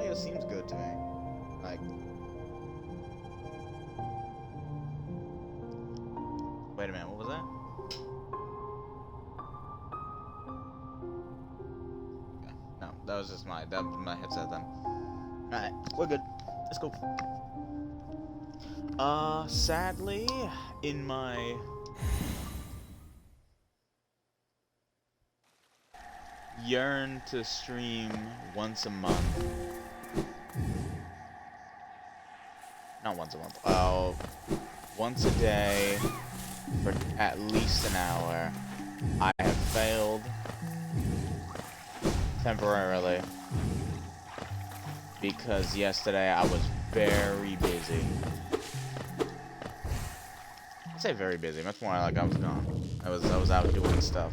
audio seems good to me. Like, wait a minute, what was that? Okay. No, that was just my headset then. Alright, we're good. Let's go. Sadly, in my yearn to stream once a month. Not once a month. Once a day for at least an hour. I have failed temporarily because yesterday I was very busy. I'd say very busy. Much more like I was gone. I was out doing stuff.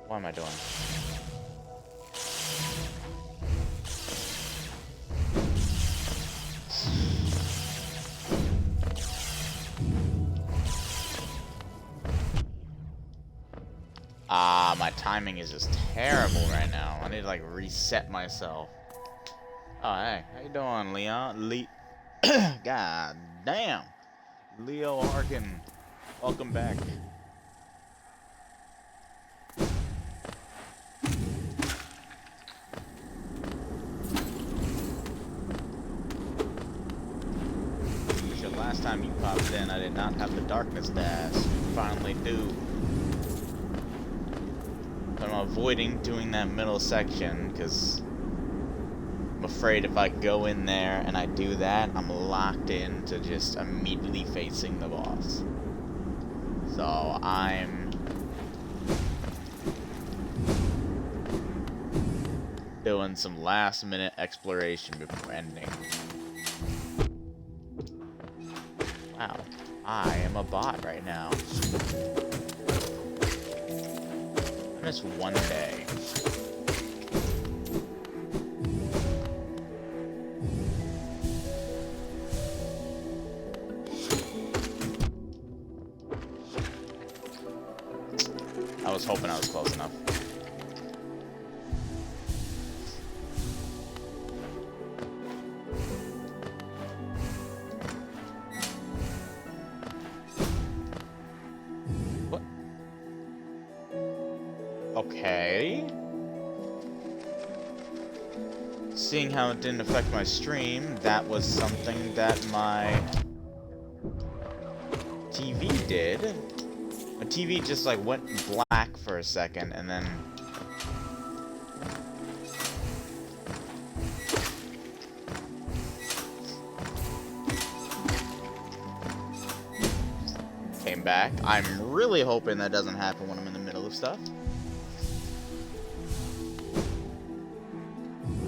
What am I doing? My timing is just terrible right now. I need to like reset myself. Oh, hey, how you doing, Leon? God damn, Leo Harkin, welcome back. Last time you popped in, I did not have the darkness dash. Finally do. But I'm avoiding doing that middle section because I'm afraid if I go in there and I do that, I'm locked in to just immediately facing the boss. So I'm doing some last minute exploration before ending. Wow, I am a bot right now. I missed one day. I was hoping I was close enough. Okay. Seeing how it didn't affect my stream, that was something that my TV did. My TV just like went black for a second and then came back. I'm really hoping that doesn't happen when I'm in the middle of stuff.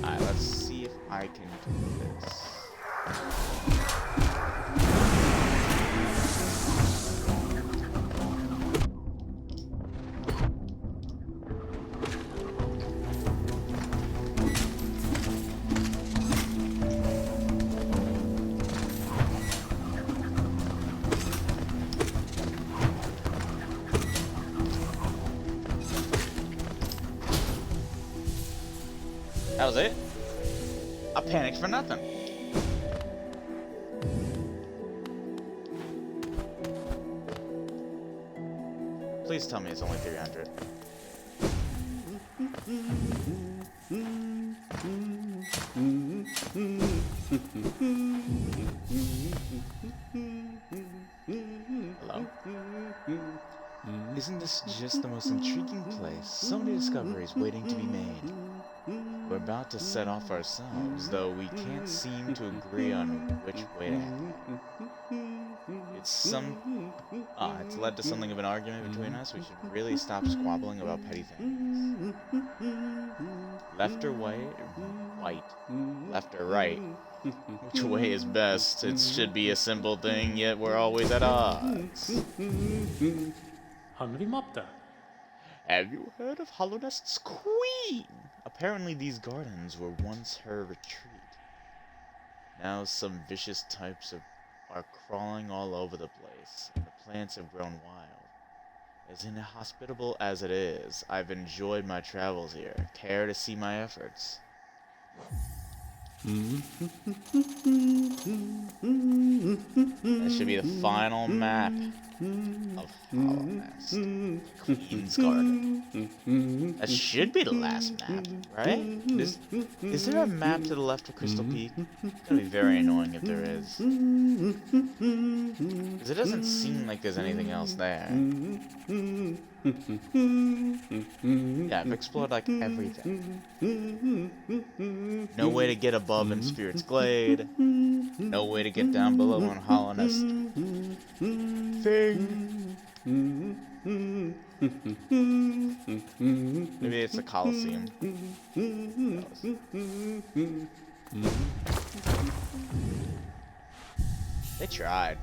Alright, let's see if I can do this. That was it? I panicked for nothing. Please tell me it's only 300. Hello? Isn't this just the most intriguing place? So many discoveries waiting to be made. We're about to set off ourselves, though we can't seem to agree on which way to head. It's led to something of an argument between us. We should really stop squabbling about petty things. Left or right? fight. Left or right? Which way is best? It should be a simple thing, yet we're always at odds. Have you heard of Hollow Nest's queen? Apparently these gardens were once her retreat. Now some vicious types are crawling all over the place, and the plants have grown wild. As inhospitable as it is, I've enjoyed my travels here. Care to see my efforts? That should be the final map of Hollow Nest. Queen's Garden. That should be the last map, right? Is there a map to the left of Crystal Peak? It's gonna be very annoying if there is. Because it doesn't seem like there's anything else there. Yeah, I've explored like everything. No way to get above in Spirit's Glade. No way to get down below in Hollow Nest. Maybe it's a Coliseum. They tried.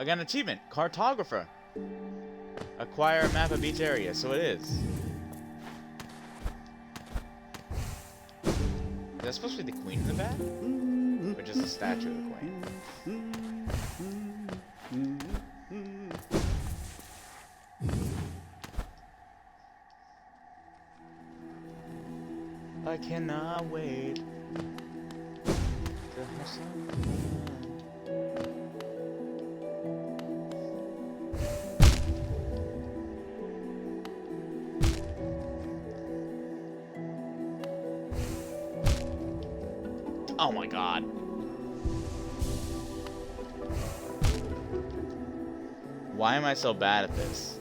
I got an achievement. Cartographer. Acquire a map of each area, so it is. Is that supposed to be the queen in the back? Or just a statue of the queen? I cannot wait to have some fun. Oh my god. Why am I so bad at this?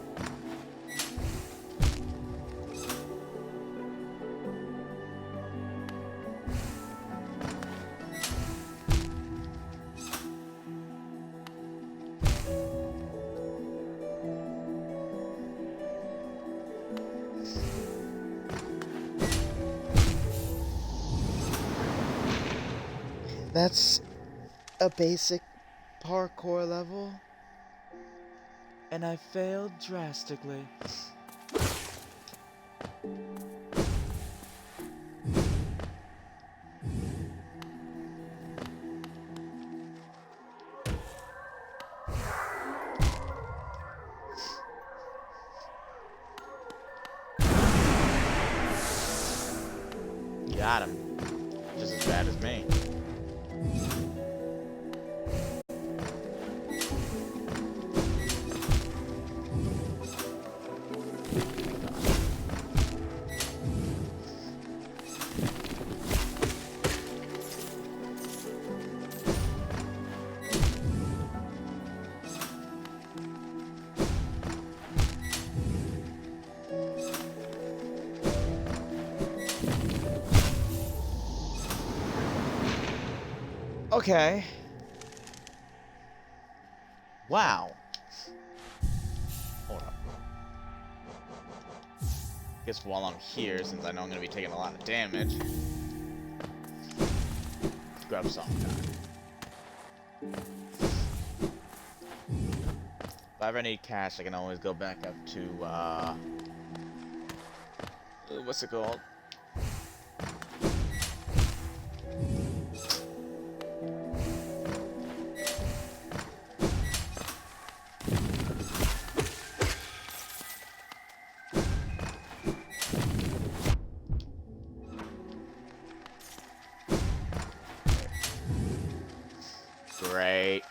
That's a basic parkour level, and I failed drastically. Got him. Just as bad as me. Okay. Wow. Hold up. Guess while I'm here, since I know I'm gonna be taking a lot of damage, let's grab some time. If I ever need cash, I can always go back up to what's it called? Great.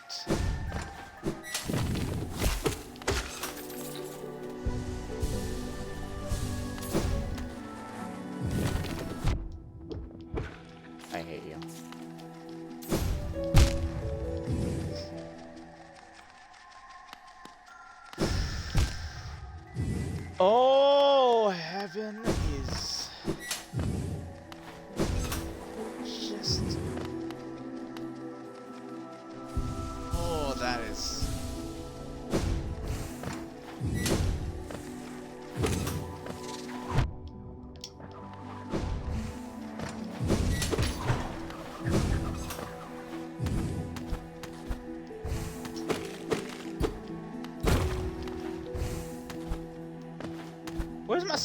I hate you. Oh, heaven is just... Oh, that is...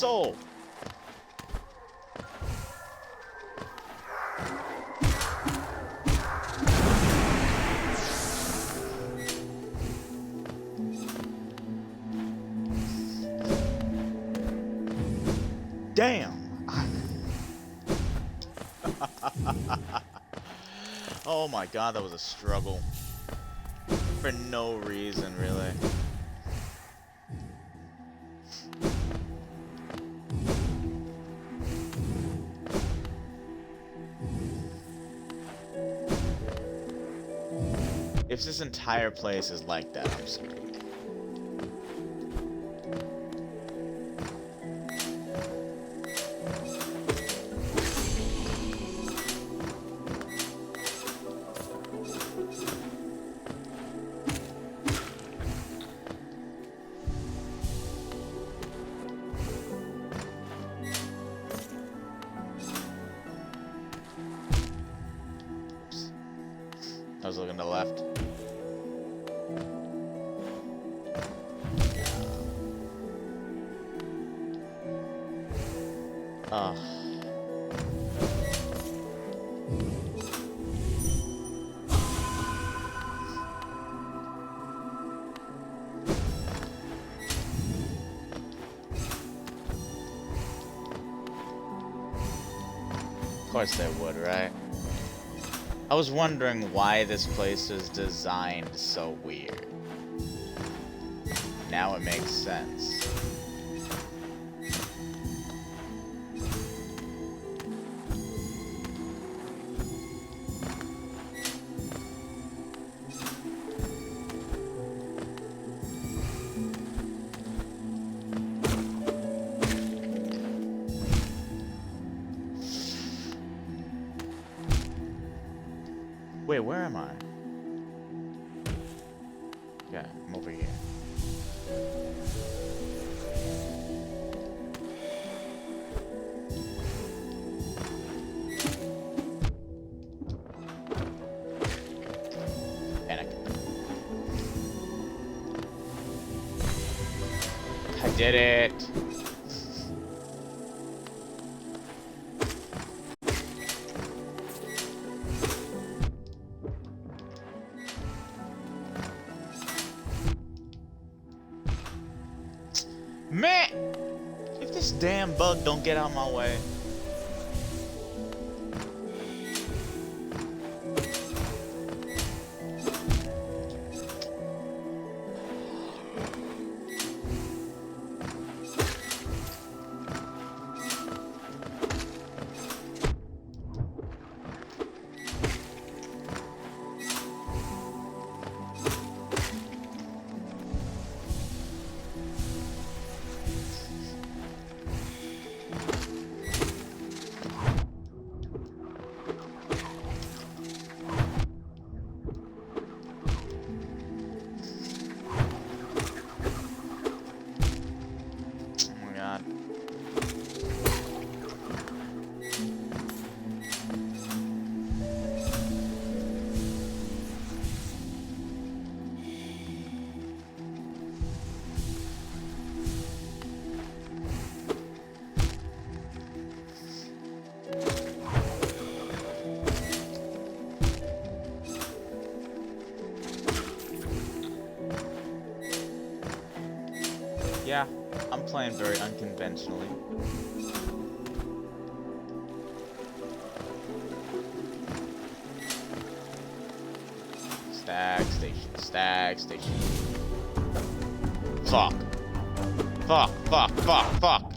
soul. Damn. Oh my god, that was a struggle. For no reason, really. If this entire place is like that, I'm screwed. I was looking to the left. Oh. Of course they would, right? I was wondering why this place was designed so weird. Now it makes sense. Wait, where am I? Yeah, I'm over here. Panic. I did it! Man! If this damn bug don't get out of my way. Yeah, I'm playing very unconventionally. Stag station, stag station. Fuck. Fuck, fuck, fuck, fuck.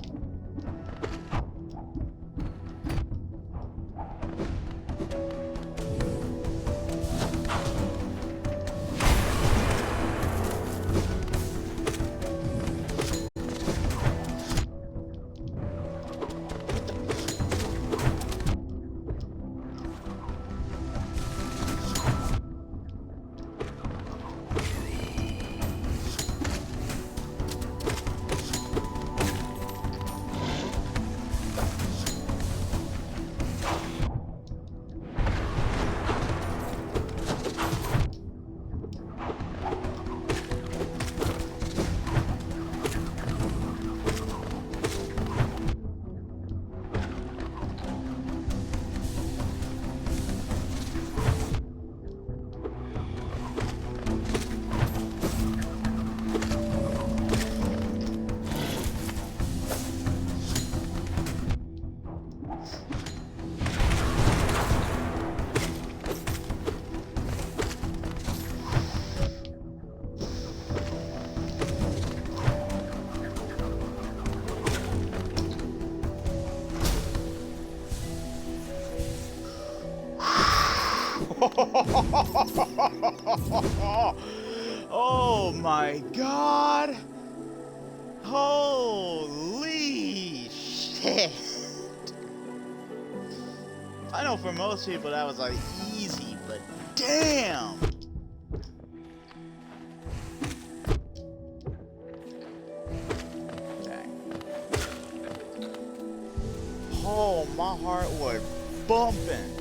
Oh my god! Holy shit! I know for most people that was like easy, but damn! Dang. Oh, my heart was bumping.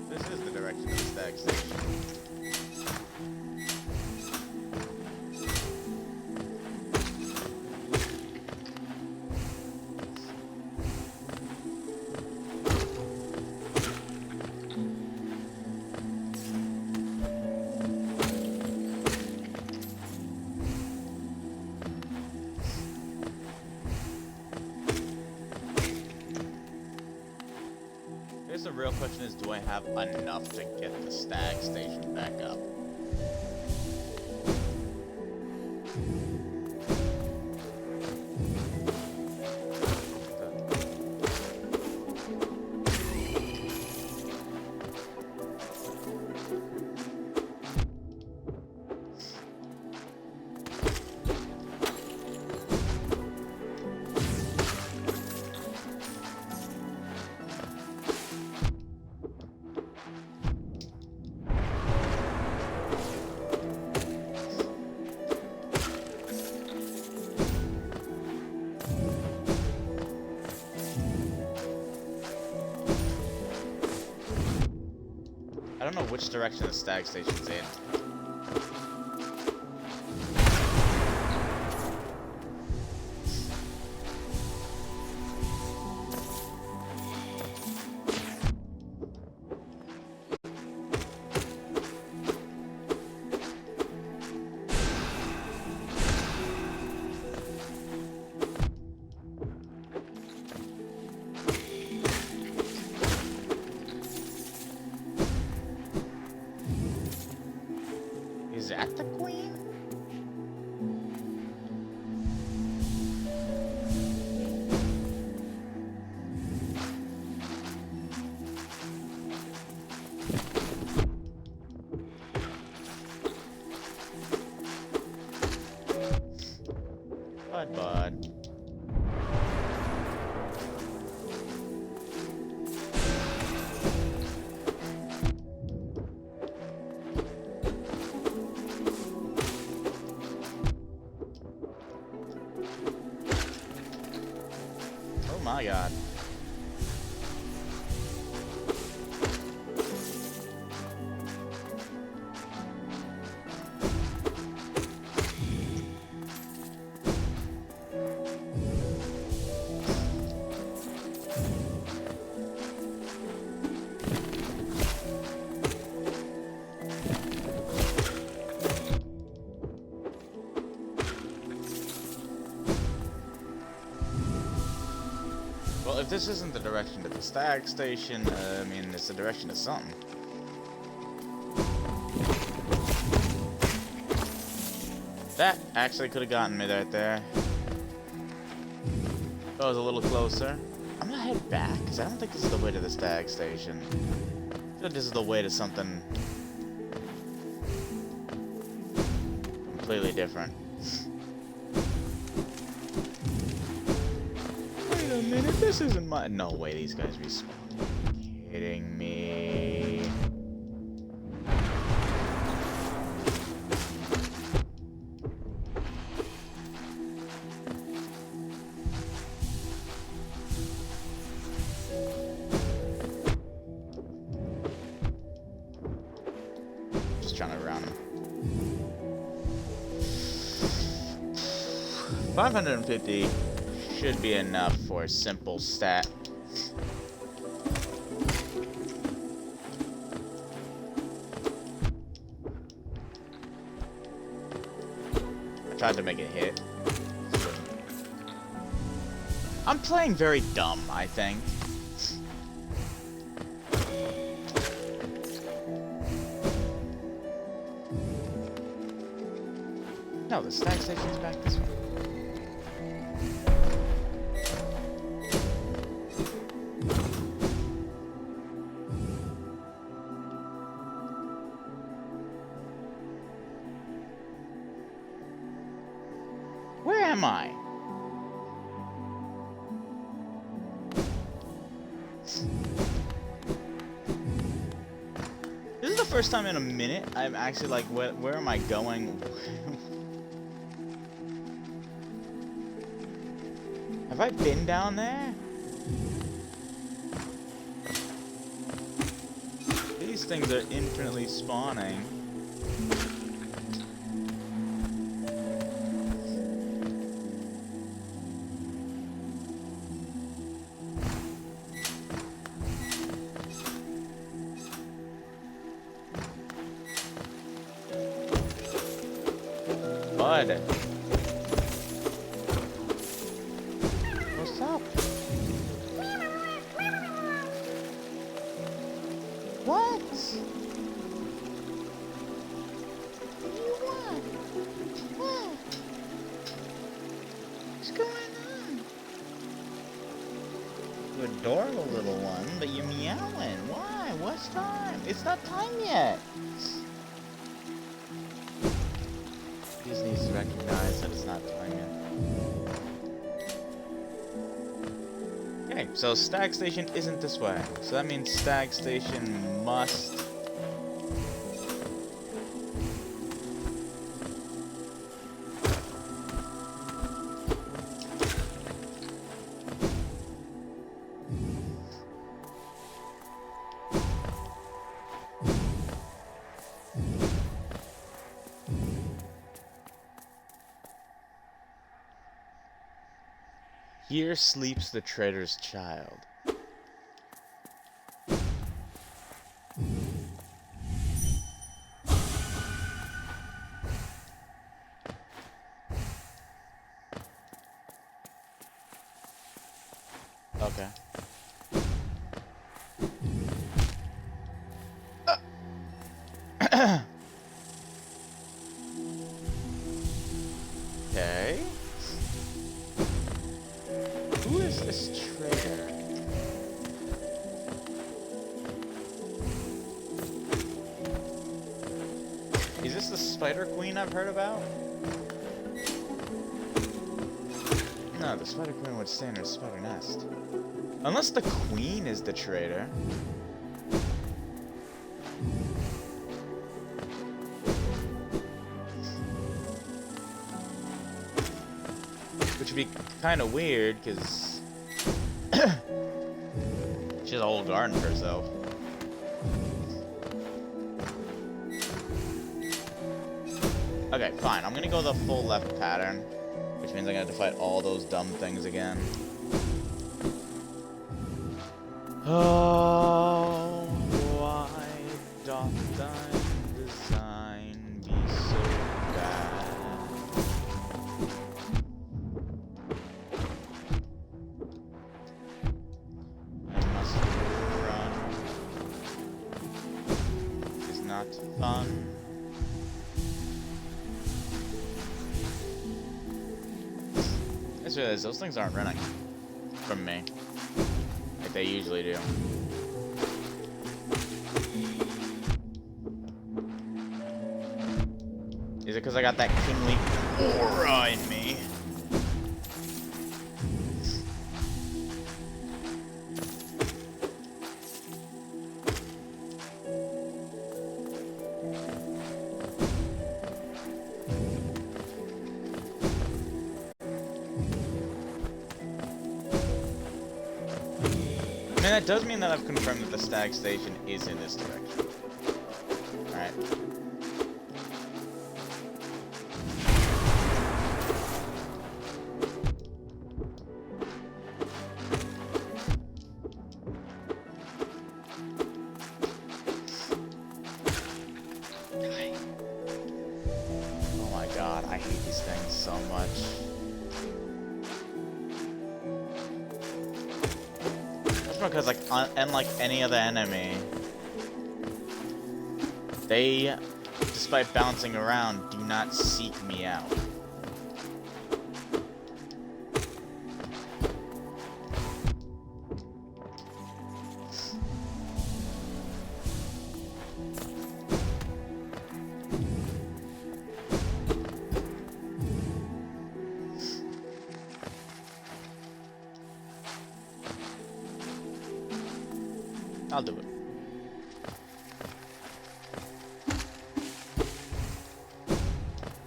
This is the direction of the stag station. The real question is, do I have enough to get the stag station back up? I don't know which direction the stag station's in. Is that the queen? Bud. Oh my god. Well, if this isn't the direction to the stag station, I mean, it's the direction to something. That actually could have gotten me right there. If I was a little closer. I'm gonna head back, because I don't think this is the way to the stag station. I think this is the way to something completely different. Wait a minute, this isn't my... No way these guys respawn. Are you kidding me? Just trying to round them. 550 should be enough for a simple stat. tried to make it hit. I'm playing very dumb, I think. No, the stag station's back this way. Where am I? This is the first time in a minute I'm actually like, where am I going? Have I been down there? These things are infinitely spawning. Bud. What's up? What? What do you want? What? What's going on? You adore the little one, but you're meowing. Why? What's time? It's not time yet. He just needs to recognize that it's not time yet. Okay, so Stag Station isn't this way. So that means Stag Station must... Here sleeps the trader's child. Okay. Okay. Who is this trader? Is this the Spider Queen I've heard about? No, the Spider Queen would stay in her spider nest. Unless the Queen is the trader. Which would be kind of weird, because she has a whole garden for herself. Okay, fine. I'm gonna go the full left pattern, which means I'm gonna have to fight all those dumb things again. Oh, why doth thine design be so bad? I must run. It is not fun. I just realized those things aren't running from me like they usually do. Is it because I got that kingly aura in me? I mean, that does mean that I've confirmed that the Stag Station is in this direction. Alright. Oh my god. god, I hate these things so much. That's because, like, unlike any other enemy, they, despite bouncing around, do not seek me out. I'll do it.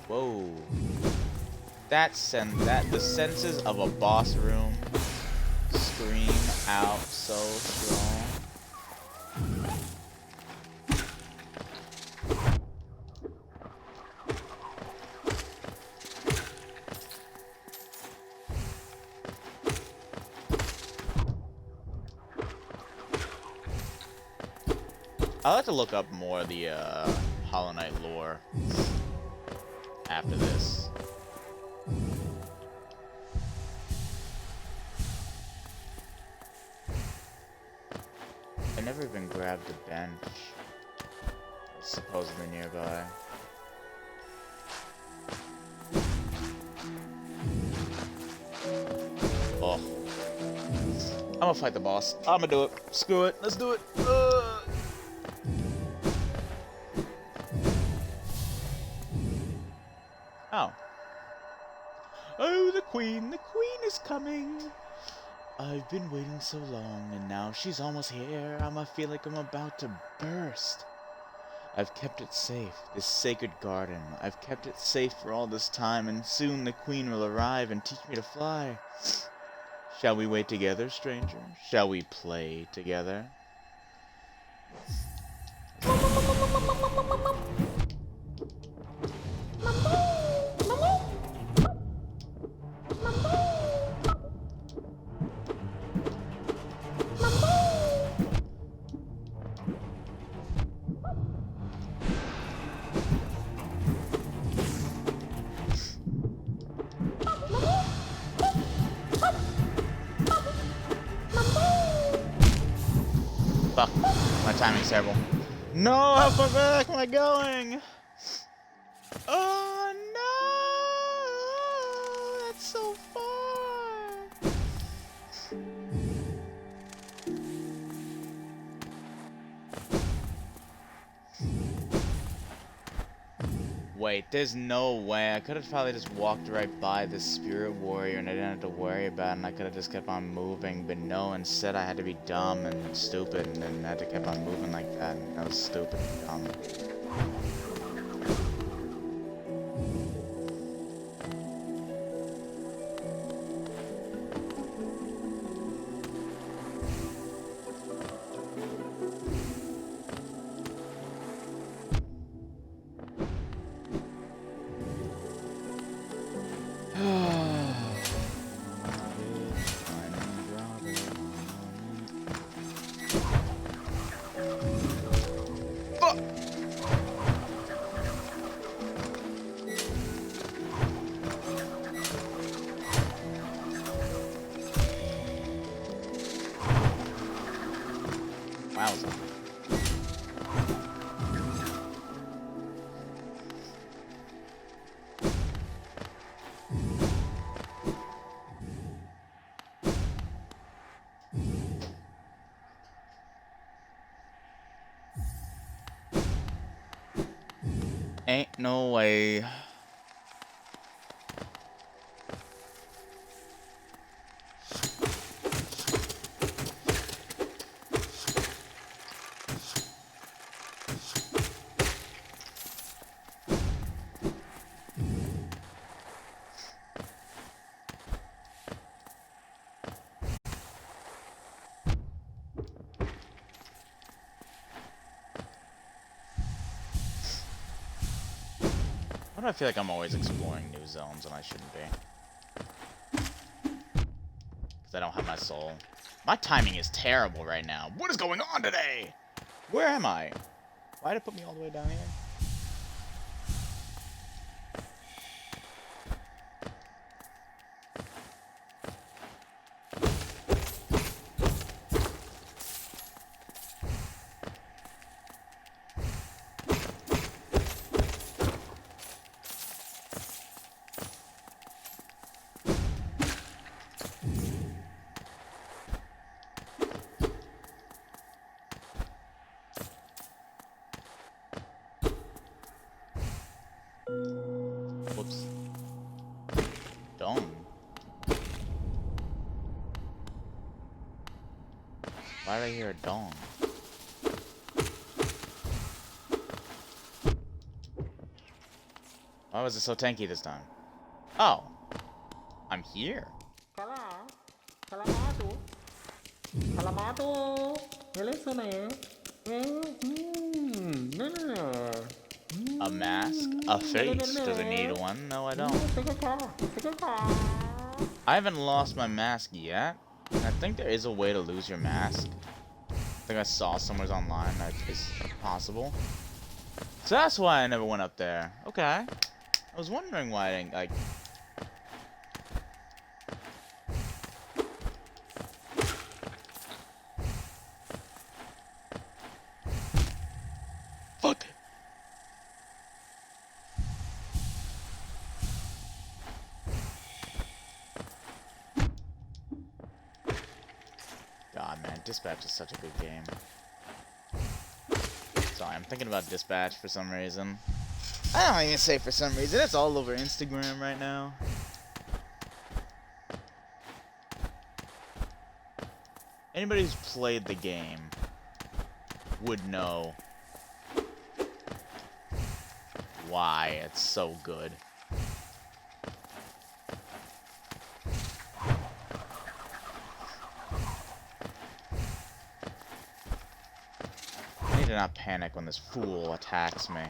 Whoa. The senses of a boss room scream out so strong. I'll have to look up more of the Hollow Knight lore after this. I never even grabbed a bench. It's supposedly nearby. Oh. I'm gonna fight the boss. I'm gonna do it. Screw it. Let's do it. Oh. Oh, the queen is coming. I've been waiting so long, and now she's almost here. I feel like I'm about to burst. I've kept it safe, this sacred garden. I've kept it safe for all this time, and soon the queen will arrive and teach me to fly. Shall we wait together, stranger? Shall we play together? Fuck, my timing's terrible. No, how far back am I going? Oh no, that's so far. Wait, there's no way. I could have probably just walked right by this spirit warrior and I didn't have to worry about it, and I could have just kept on moving, but no, instead I had to be dumb and stupid and then had to keep on moving like that, and that was stupid and dumb. Wowza. Ain't no way. Why do I feel like I'm always exploring new zones when I shouldn't be? Because I don't have my soul. My timing is terrible right now. What is going on today? Where am I? Why did it put me all the way down here? Whoops. Dong. Why did I hear a dong? Why was it so tanky this time? Oh. I'm here. A mask? A face? Does it need one? No, I don't. I haven't lost my mask yet. I think there is a way to lose your mask. I think I saw somewhere online that is possible. So that's why I never went up there. Okay. I was wondering why I didn't, like... Fuck! God, man, Dispatch is such a good game. Sorry, I'm thinking about Dispatch for some reason. I don't even say for some reason. It's all over Instagram right now. Anybody who's played the game would know why it's so good. I need to not panic when this fool attacks me.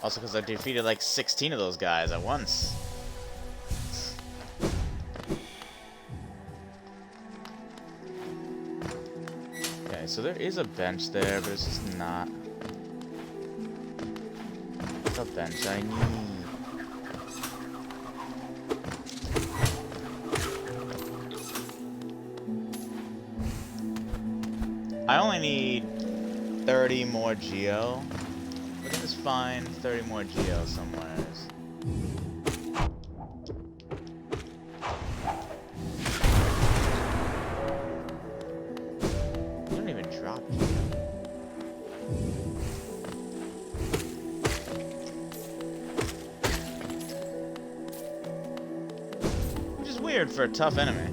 Also, because I defeated like 16 of those guys at once. Okay, so there is a bench there, but it's just not the bench I need. I only need 30 more Geo. We can just find 30 more Geo somewhere. They don't even drop Geo. Which is weird for a tough enemy.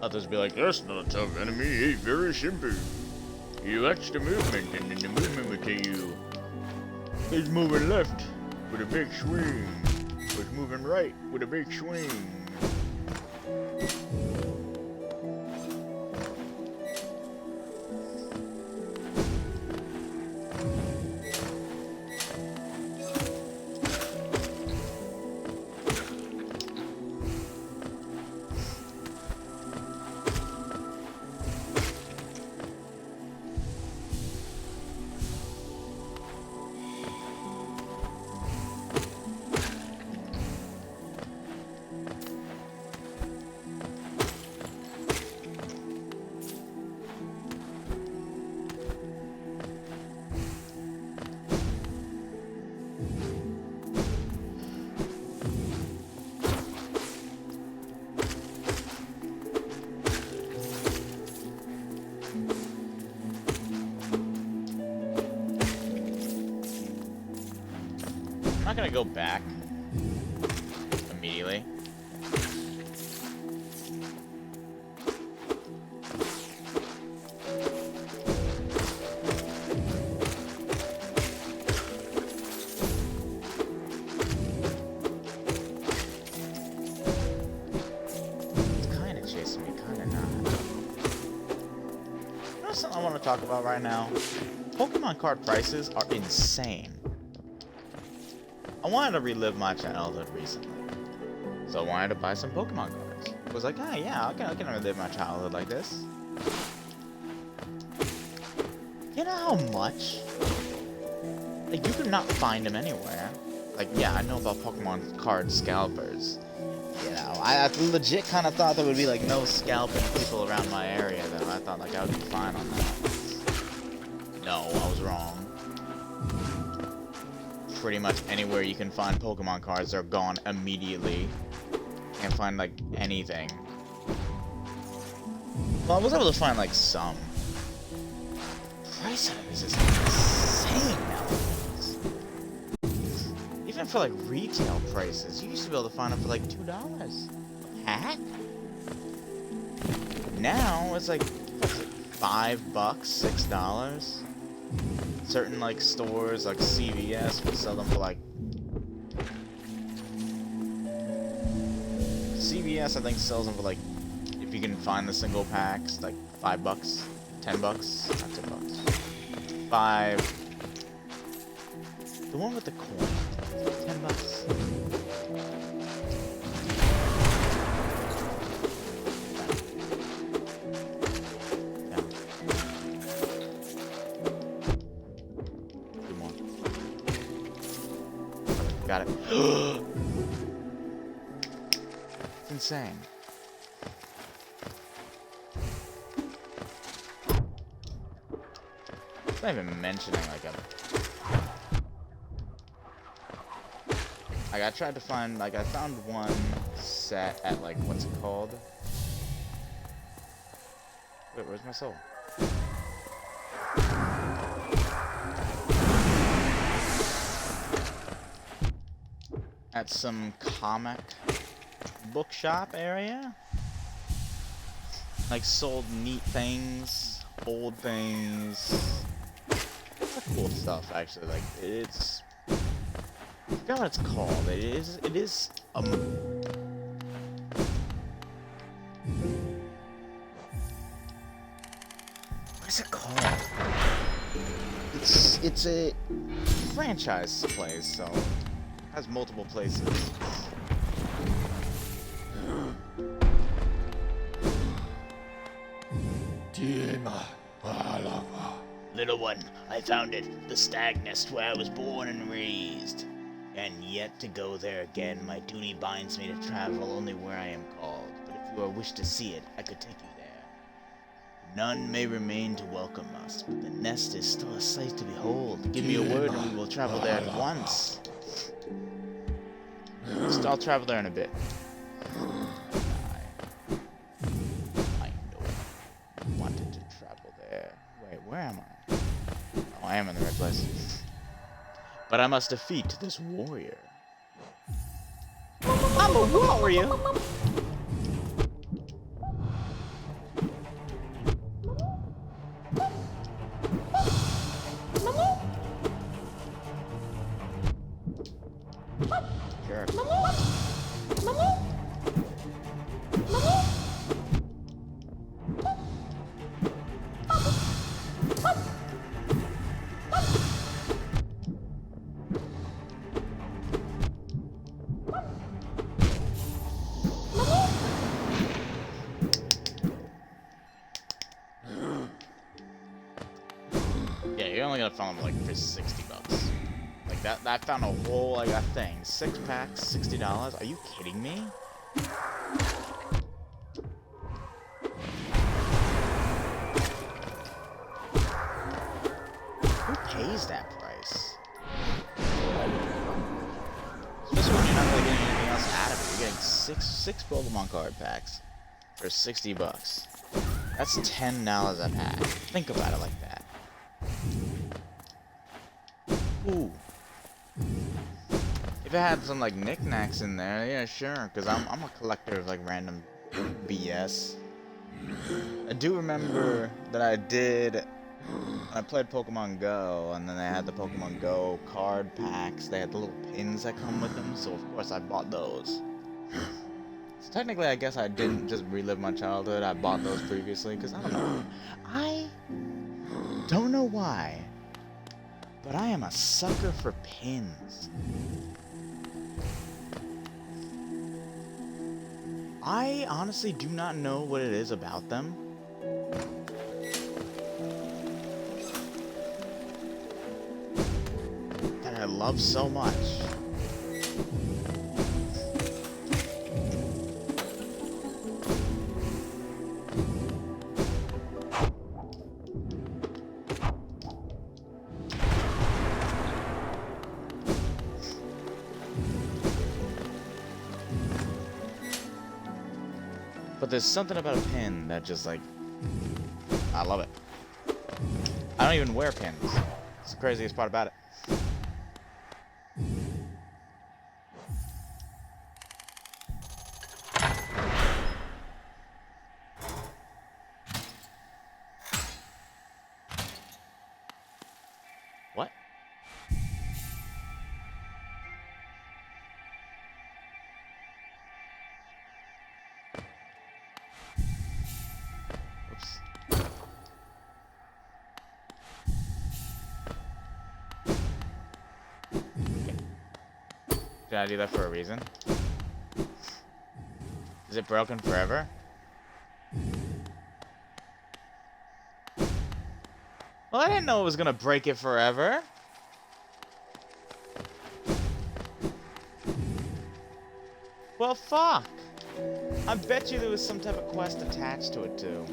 Others be like, that's not a tough enemy, he's very simple. He lacks the movement, and then the movement will tell you he's moving left with a big swing. He's moving right with a big swing. I'm not gonna go back immediately. It's kind of chasing me, kind of not. You know something I want to talk about right now? Pokemon card prices are insane. I wanted to relive my childhood recently, so I wanted to buy some Pokemon cards. I was like, ah, yeah, I can relive my childhood like this. You know how much? Like, you could not find them anywhere. Like, yeah, I know about Pokemon card scalpers. You know, I legit kind of thought there would be, like, no scalping people around my area, though. I thought, like, I would be fine on that. No, I was wrong. Pretty much anywhere you can find Pokemon cards, they're gone immediately. Can't find, like, anything. Well, I was able to find like some. Price of it is just insane nowadays. Even for like retail prices, you used to be able to find them for like $2 a pack. Now it's like what's it, $5, $6. Certain like stores like CVS will sell them for like CVS I think sells them for like, if you can find the single packs, like $5, $10, not $10, 5. The one with the coin, $10. Got it. It's insane. It's not even mentioning like I tried to find, like, I found one set at, like, what's it called? Wait, where's my soul? At some comic bookshop area. Like, sold neat things, old things. Cool stuff, actually. Like, it's... I forgot what it's called. It is what is it called? It's a franchise place, so it has multiple places. Little one, I found it. The stag nest where I was born and raised. And yet to go there again, my duty binds me to travel only where I am called. But if you are wish to see it, I could take you there. None may remain to welcome us, but the nest is still a sight to behold. Give me a word and we will travel there at once. So I'll travel there in a bit. I know I wanted to travel there. Wait, where am I? Oh, I am in the right place. But I must defeat this warrior. I'm a warrior! Sure. Yeah, you're only gonna find them like for $60. Like that I found a whole like a thing. 6 packs, $60. Are you kidding me? Who pays that price? Especially when you're not really getting anything else out of it. You're getting six Pokemon card packs for $60. That's $10 a pack. Think about it like that. Ooh. If it had some like knickknacks in there, yeah, sure. Cause I'm a collector of like random BS. I do remember that I played Pokemon Go, and then they had the Pokemon Go card packs. They had the little pins that come with them, so of course I bought those. So technically, I guess I didn't just relive my childhood. I bought those previously, cause I don't know why. But I am a sucker for pins. I honestly do not know what it is about them. That I love so much. But there's something about a pin that just, like, I love it. I don't even wear pins. It's the craziest part about it. What? Oops. Did I do that for a reason? Is it broken forever? Well, I didn't know it was gonna break it forever. Well, fuck. I bet you there was some type of quest attached to it, too.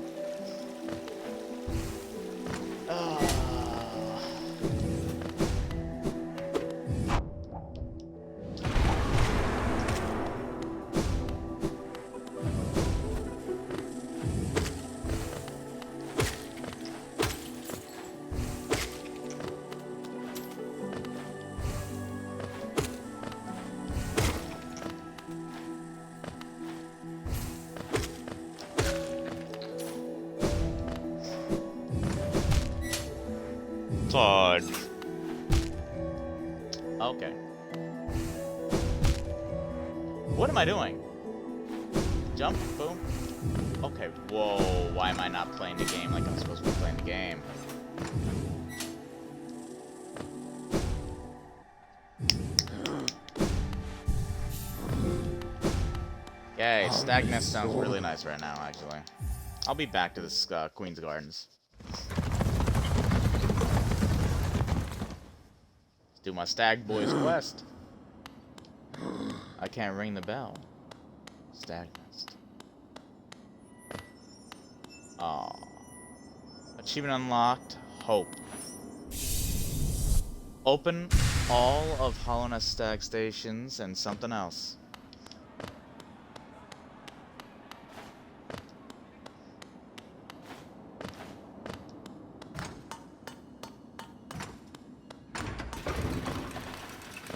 Todd. Okay. What am I doing? Jump, boom. Okay, whoa, why am I not playing the game like I'm supposed to be playing the game? Okay, Stag Nest sounds really nice right now, actually. I'll be back to this Queen's Gardens. Do my Stag Boys quest. I can't ring the bell. Stag Nest. Aww. Achievement unlocked. Hope. Open all of Hollow Nest Stag stations and something else.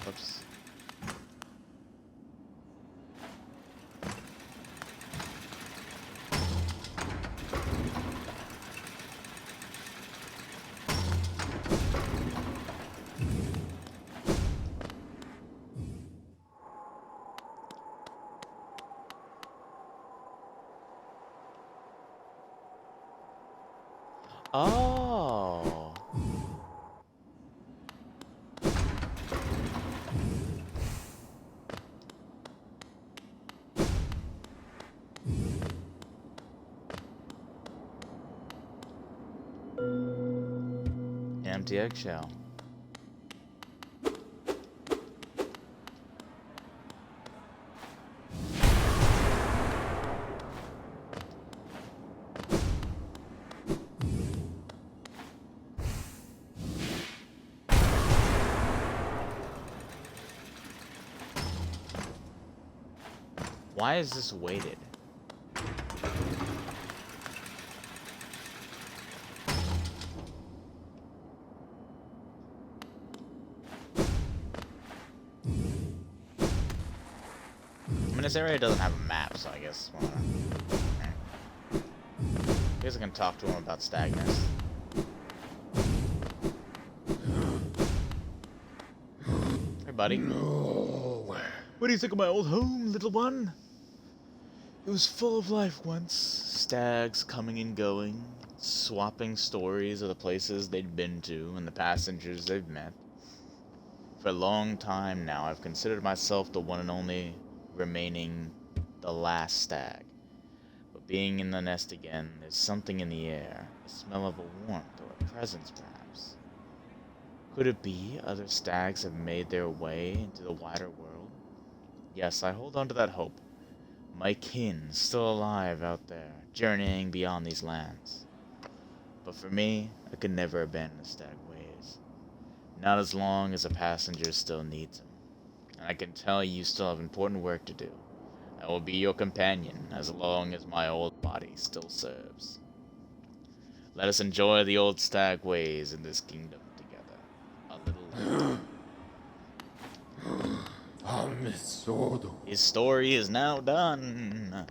Oops. Oh. Empty eggshell. Why is this weighted? I mean, this area doesn't have a map, so I guess. Well, I guess I can talk to him about Stag Nest. Hey, buddy. No. What do you think of my old home, little one? It was full of life once. Stags coming and going, swapping stories of the places they'd been to and the passengers they've met. For a long time now, I've considered myself the one and only remaining the last stag. But being in the nest again, there's something in the air, the smell of a warmth or a presence perhaps. Could it be other stags have made their way into the wider world? Yes, I hold on to that hope. My kin still alive out there, journeying beyond these lands. But for me, I could never abandon the stag ways. Not as long as a passenger still needs them. And I can tell you still have important work to do. I will be your companion as long as my old body still serves. Let us enjoy the old stag ways in this kingdom together. A little later. His story is now done.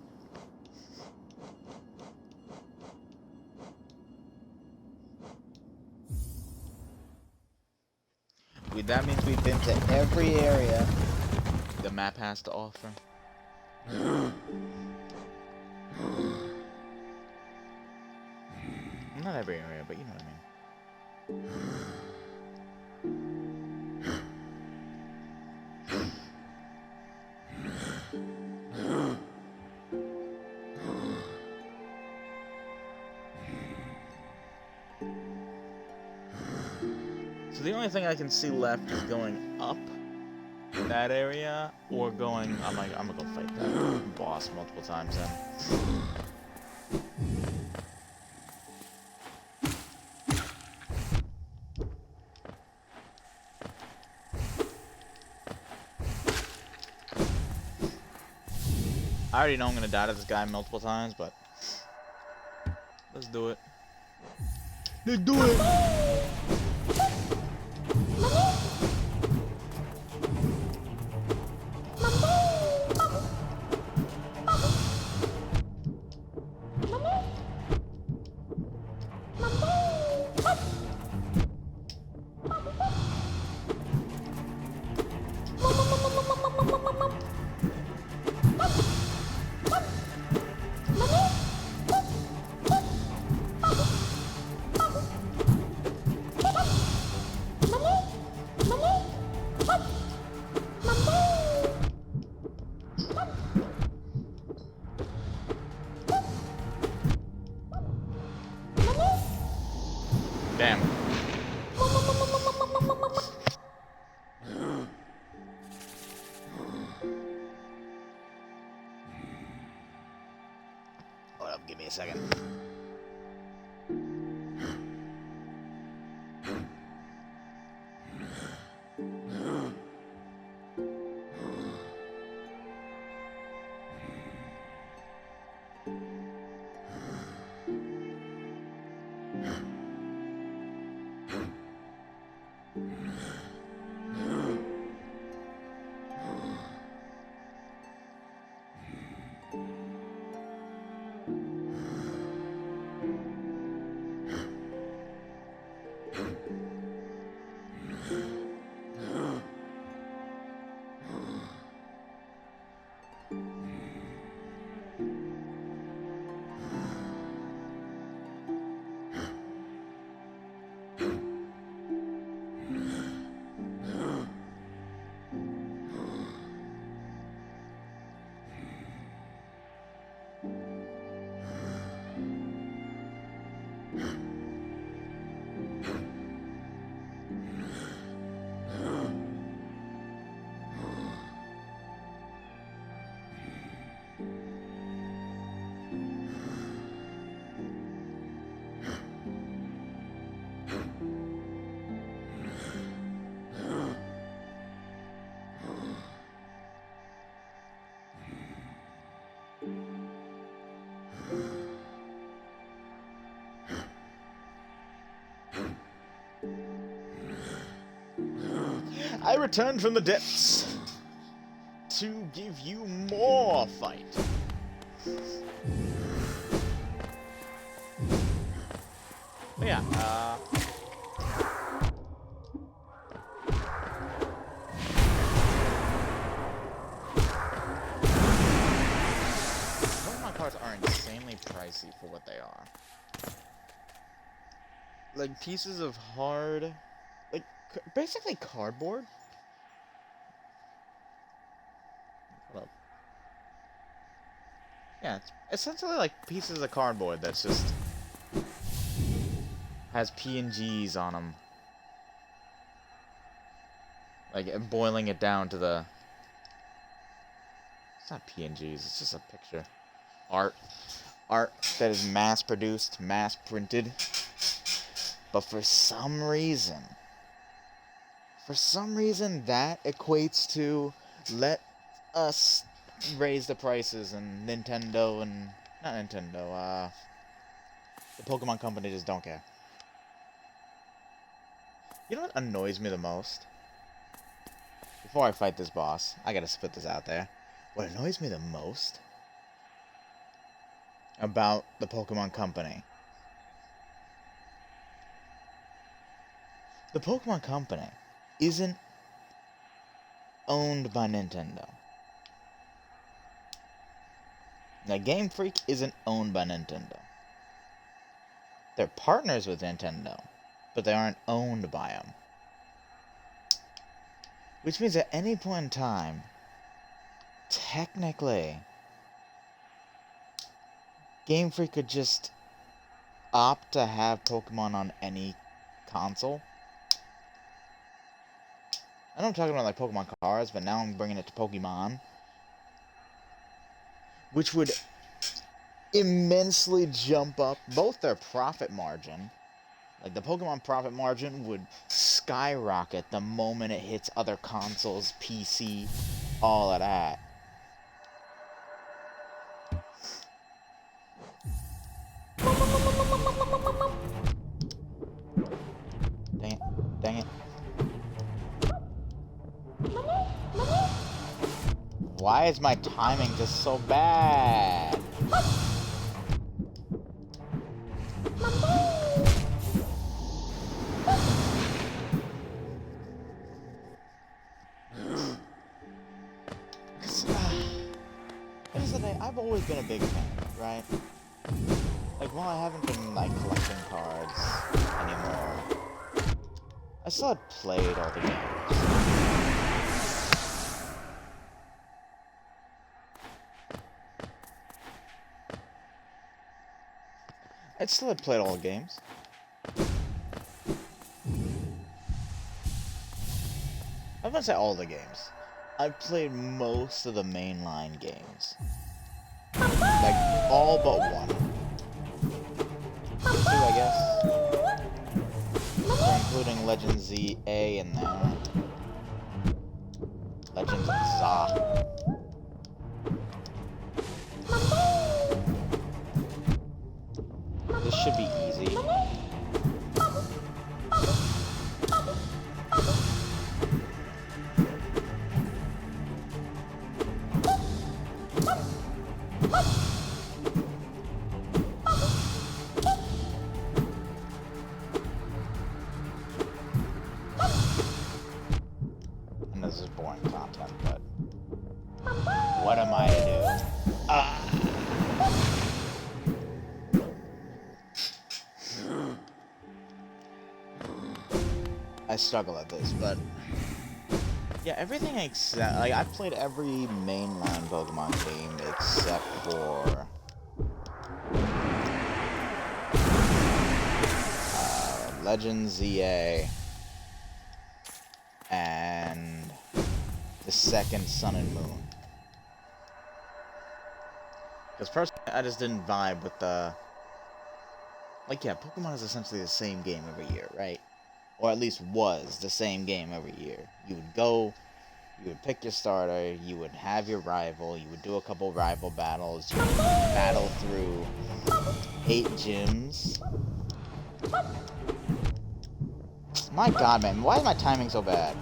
That means we've been to every area the map has to offer. Not every area, but you know what I mean. So the only thing I can see left is going up that area or going. I'm gonna go fight that boss multiple times then. I already know I'm gonna die to this guy multiple times, but let's do it. Let's do it! Damn. Hold up, give me a second. I returned from the depths to give you more fight. But yeah, Pokemon cards are insanely pricey for what they are. Like pieces of hard, like basically cardboard. Hold up. Yeah, it's essentially like pieces of cardboard that's just has PNGs on them. Like boiling it down to the. It's not PNGs. It's just a picture. Art that is mass produced, mass printed. But for some reason that equates to let us raise the prices, and Nintendo and... Not Nintendo, the Pokemon Company just don't care. You know what annoys me the most? Before I fight this boss, I gotta spit this out there. What annoys me the most about the Pokemon Company. The Pokemon Company isn't owned by Nintendo. Now, Game Freak isn't owned by Nintendo. They're partners with Nintendo, but they aren't owned by them. Which means at any point in time, technically, Game Freak could just opt to have Pokemon on any console. I know I'm talking about like Pokemon cards, but now I'm bringing it to Pokemon. Which would immensely jump up both their profit margin. Like, the Pokemon profit margin would skyrocket the moment it hits other consoles, PC, all of that. Dang it. Dang it. Why is my timing just so bad? I've always been a big fan, right? Like, while I haven't been, like, collecting cards anymore, I still had played all the games. I still had played all the games. I'm gonna say all the games. I've played most of the mainline games. Like, all but one. Two, I guess. So including Legend ZA in there. Legend ZA. This should be easy. And this is boring content, but what am I to do? I struggle at this, but yeah, everything except, like, I've played every mainline Pokemon game except for Legend ZA and the second Sun and Moon. Because personally, I just didn't vibe with the... Like, yeah, Pokemon is essentially the same game every year, right? Or at least was the same game every year. You would go, you would pick your starter, you would have your rival, you would do a couple rival battles, you would battle through 8 gyms. My god, man, why is my timing so bad?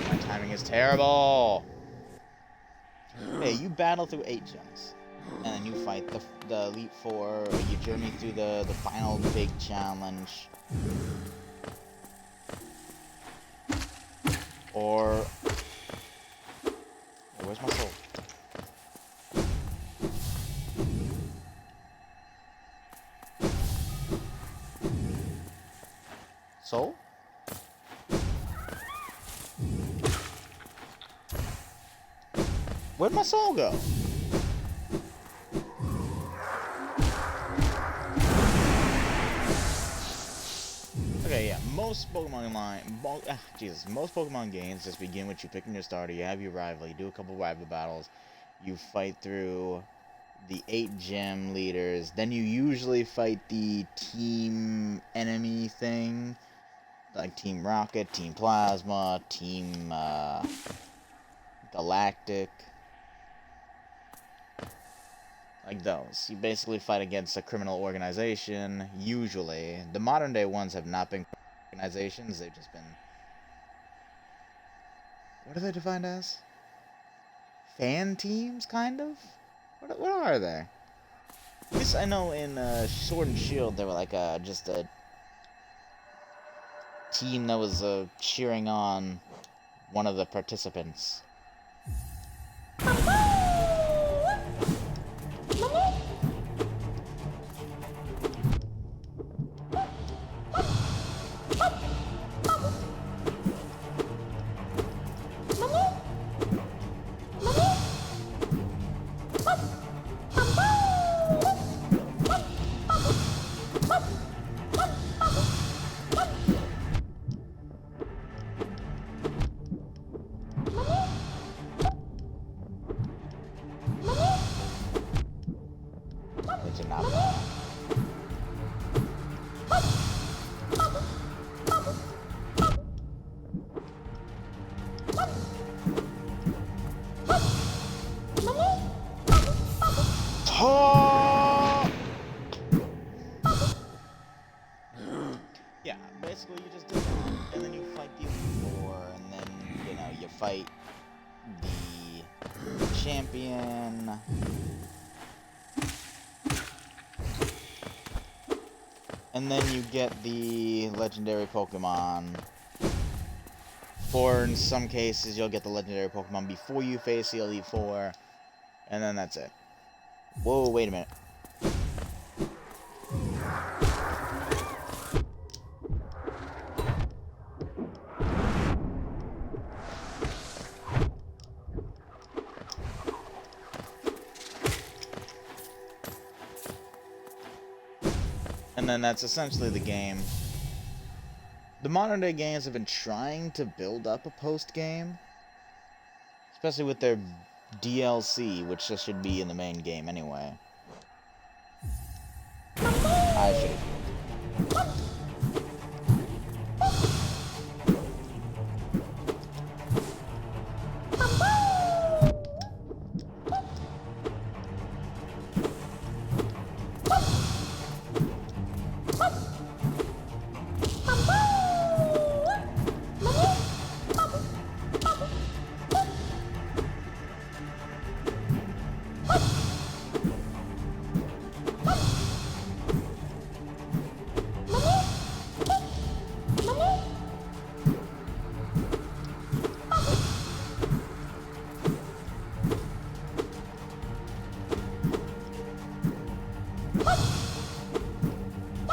My timing is terrible. Hey, you battle through 8 gyms, and then you fight the Elite Four, or you journey through the final big challenge. Or... Where's my soul? Soul? Where'd my soul go? Okay, yeah, most Pokemon most Pokemon games just begin with you picking your starter, you have your rival, you do a couple rival battles, you fight through the 8 gym leaders. Then you usually fight the team enemy thing, like Team Rocket, Team Plasma, Team Galactic. Like those. You basically fight against a criminal organization, usually. The modern day ones have not been organizations, they've just been... What are they defined as? Fan teams, kind of? What are they? At least I know in Sword and Shield they were like just a team that was cheering on one of the participants. Yeah, basically you just do that, and then you fight the Elite 4, and then, you know, you fight the champion. And then you get the legendary Pokemon. Or in some cases, you'll get the legendary Pokemon before you face the Elite 4. And then that's it. Whoa, wait a minute. And then that's essentially the game. The modern day games have been trying to build up a post-game. Especially with their DLC, which just should be in the main game anyway. I should have.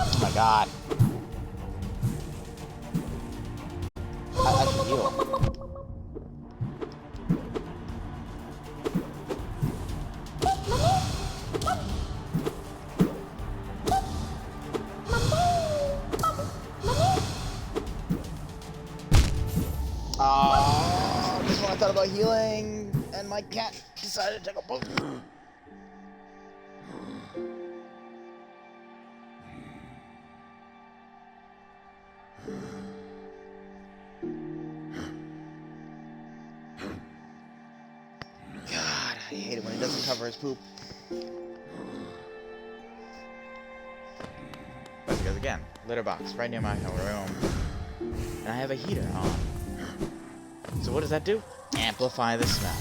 Oh my god. I should heal. Oh, just when I thought about healing, and my cat decided to take a poop. I hate it when he doesn't cover his poop. But because again, litter box right near my room. And I have a heater on. So what does that do? Amplify the smell.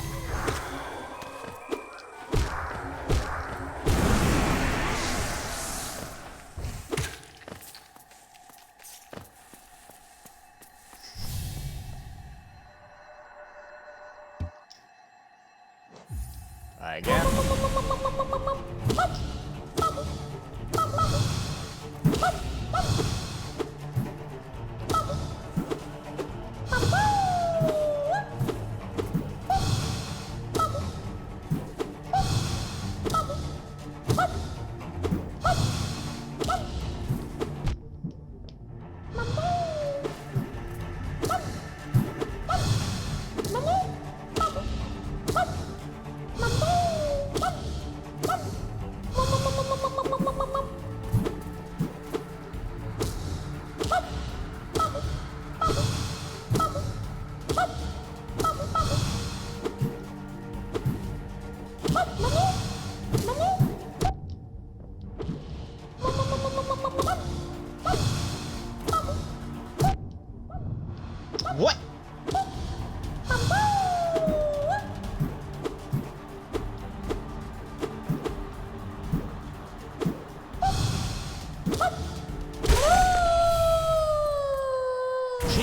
Again.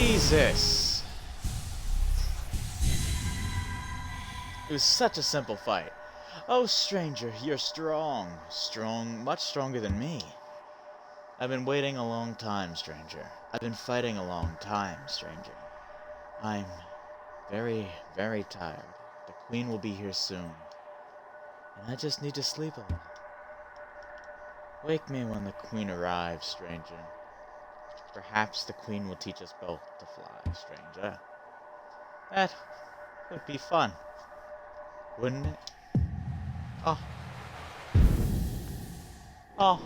Jesus! It was such a simple fight. Oh, stranger, you're strong. Strong, much stronger than me. I've been waiting a long time, stranger. I've been fighting a long time, stranger. I'm very, very tired. The queen will be here soon. And I just need to sleep a little. Wake me when the queen arrives, stranger. Perhaps the queen will teach us both to fly, stranger. That would be fun, wouldn't it? Oh. Oh.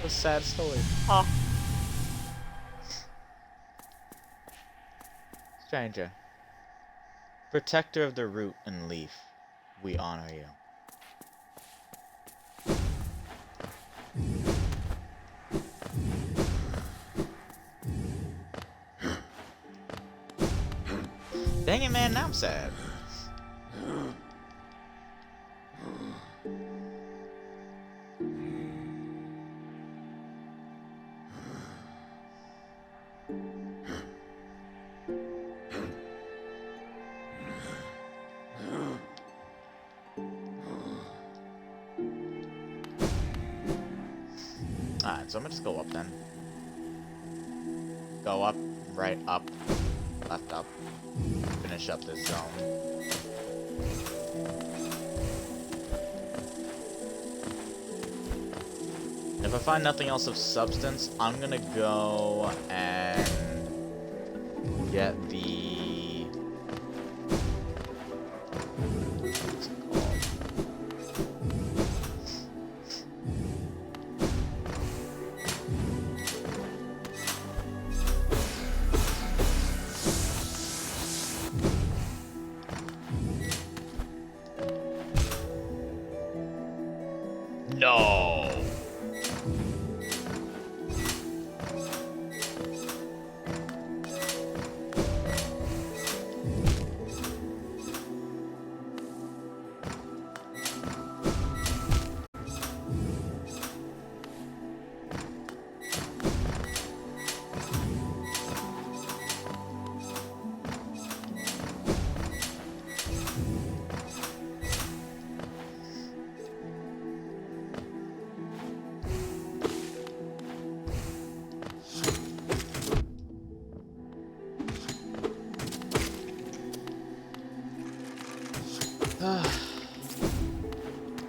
What a sad story. Oh. Stranger. Protector of the root and leaf, we honor you. Dang it, man, now I'm sad. Alright, so I'm gonna just go up then. Go up, right up, left up. Finish up this zone. If I find nothing else of substance, I'm gonna go and get the... what's it called? No!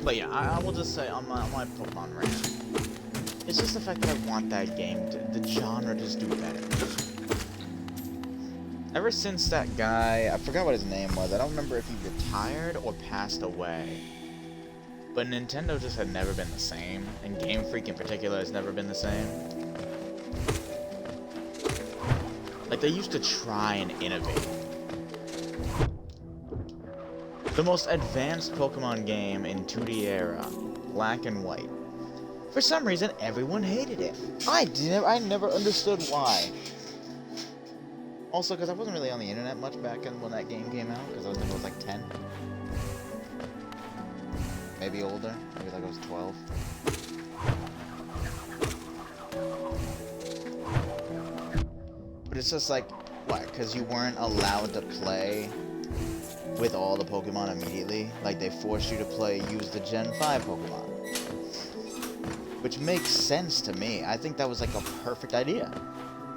But yeah, I will just say on my Pokemon rant, it's just the fact that I want that game to, the genre just do better. Ever since that guy, I forgot what his name was, I don't remember if he retired or passed away, but Nintendo just had never been the same, and Game Freak in particular has never been the same. Like, they used to try and innovate. The most advanced Pokemon game in 2D era, Black and White. For some reason, everyone hated it. I never understood why. Also, because I wasn't really on the internet much back when that game came out, because I think I was like 10. Maybe older, maybe like I was 12. But it's just like, what, because you weren't allowed to play with all the Pokemon immediately? Like, they forced you to use the Gen 5 Pokemon. Which makes sense to me. I think that was like a perfect idea.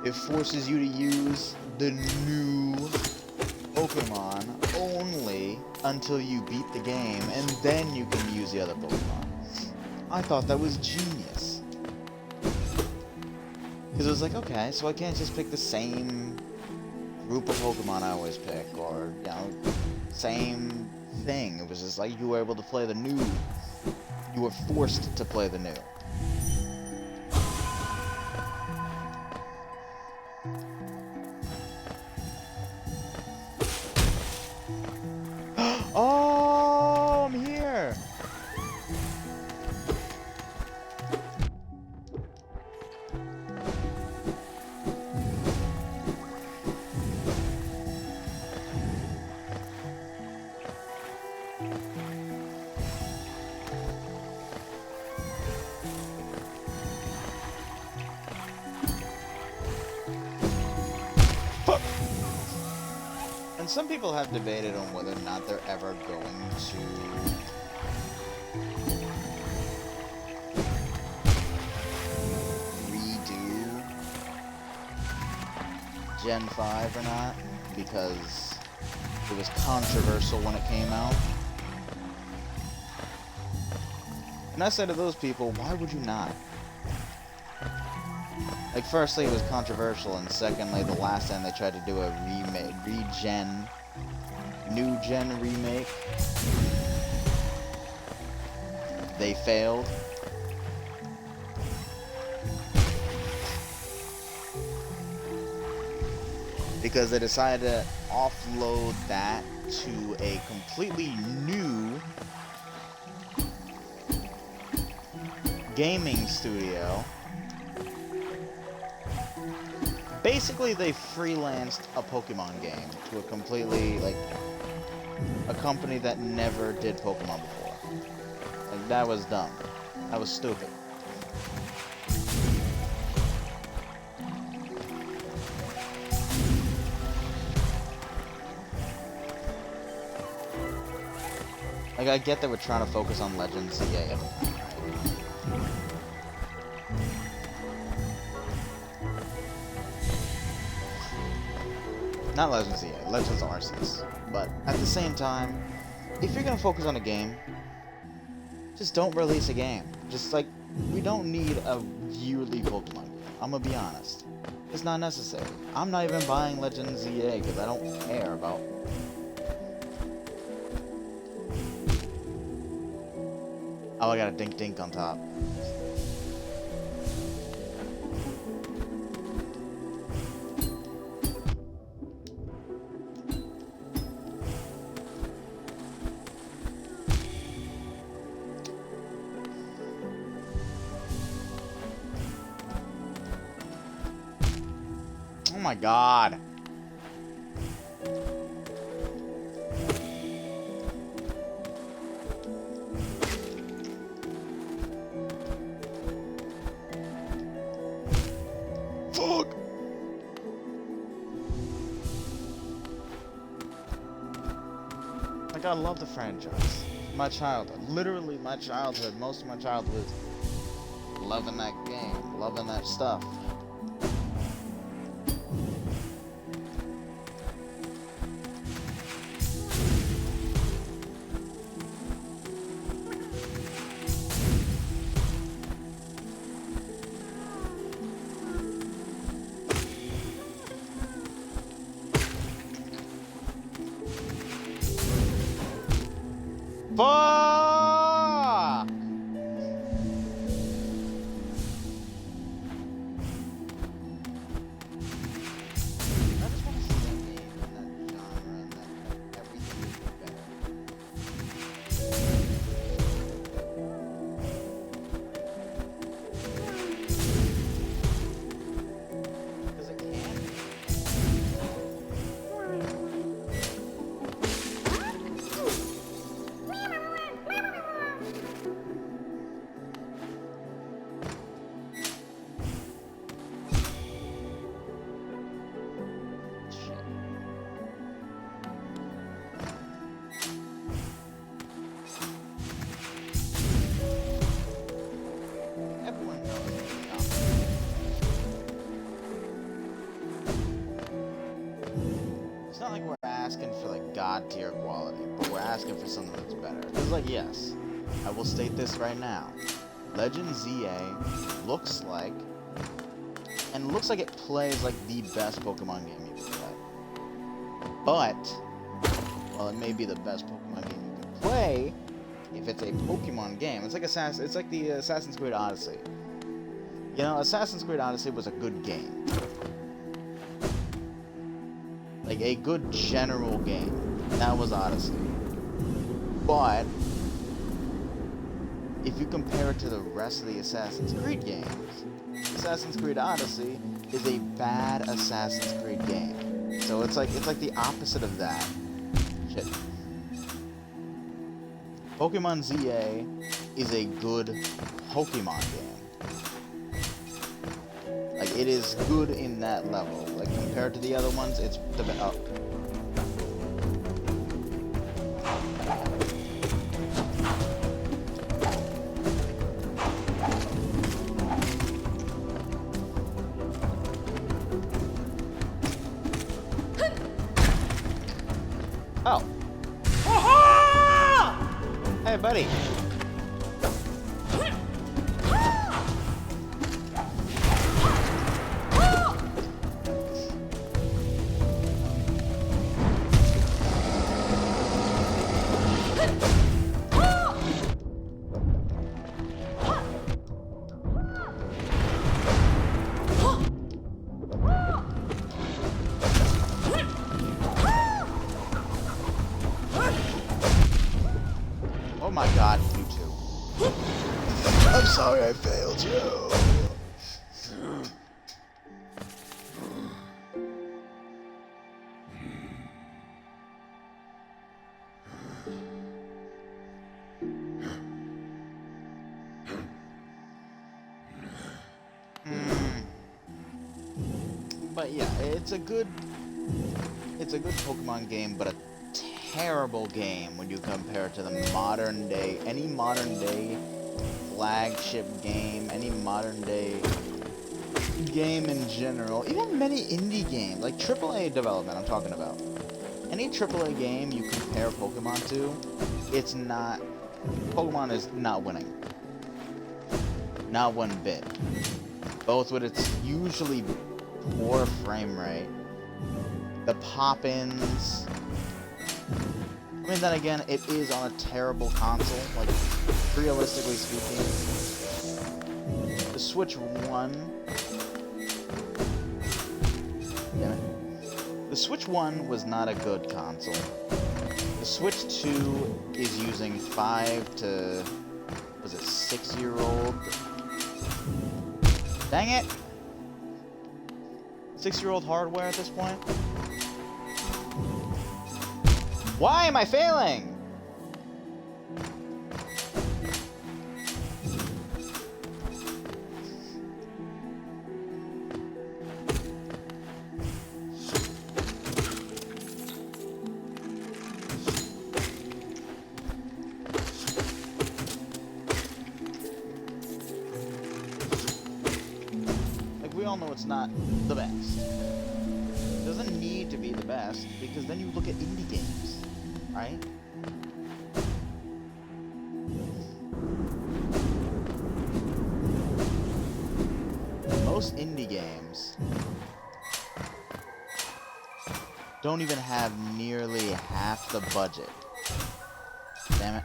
It forces you to use the new Pokemon only until you beat the game, and then you can use the other Pokemon. I thought that was genius. Because it was like, okay, so I can't just pick the same group of Pokemon I always pick, or, you know, same thing. It was just like you were able to play the new. You were forced to play the new. Oh, I'm here. some people have debated on whether or not they're ever going to redo Gen 5 or not, because it was controversial when it came out. And I say to those people, why would you not? Like, firstly, it was controversial, and secondly, the last time they tried to do a new gen remake, they failed. Because they decided to offload that to a completely new gaming studio. Basically, they freelanced a Pokemon game to a completely, like, a company that never did Pokemon before. Like, that was dumb. That was stupid. Like, I get that we're trying to focus on Legends ZA. Not Legends ZA, Legends Arceus. But at the same time, if you're gonna focus on a game, just don't release a game. Just like, we don't need a yearly Pokemon game. I'm gonna be honest. It's not necessary. I'm not even buying Legends ZA because I don't care about. Oh, I got a dink dink on top. Oh my god. Fuck. Like, I love the franchise. My childhood. Literally my childhood. Most of my childhood was loving that game. Loving that stuff. Fuck! I just want to see that game in that genre and that everything would be better. Because it can be. Everyone knows it's It's not like we're asking for like god tier quality, but we're asking for something that's better. It's like, yes, I will state this right now. Legend ZA looks like, and it looks like it plays like the best Pokemon game you can play. But, well, it may be the best Pokemon game you can play if it's a Pokemon game. It's like the Assassin's Creed Odyssey. You know, Assassin's Creed Odyssey was a good game. Like, a good general game. That was Odyssey. But, if you compare it to the rest of the Assassin's Creed games, Assassin's Creed Odyssey is a bad Assassin's Creed game. So it's like the opposite of that. Shit. Pokemon ZA is a good Pokemon game. Like, it is good in that level. Like, compared to the other ones, it's the best. Oh. sweaty. Oh my god, you two. I'm sorry I failed you. But yeah, it's a good Pokemon game, but a terrible game when you compare it to the modern day, any modern day flagship game, any modern day game in general, even many indie games, like AAA development I'm talking about. Any AAA game you compare Pokemon to, it's not, Pokemon is not winning. Not one bit. Both with its usually poor frame rate, the pop-ins. I mean, then again, it is on a terrible console, like, realistically speaking. The Switch 1... Damn it. The Switch 1 was not a good console. The Switch 2 is using 5 to... was it 6-year-old? Dang it! 6-year-old hardware at this point? Why am I failing? Like, we all know it's not the best. It doesn't need to be the best, because then you look at indie games. Right? Most indie games don't even have nearly half the budget. Damn it.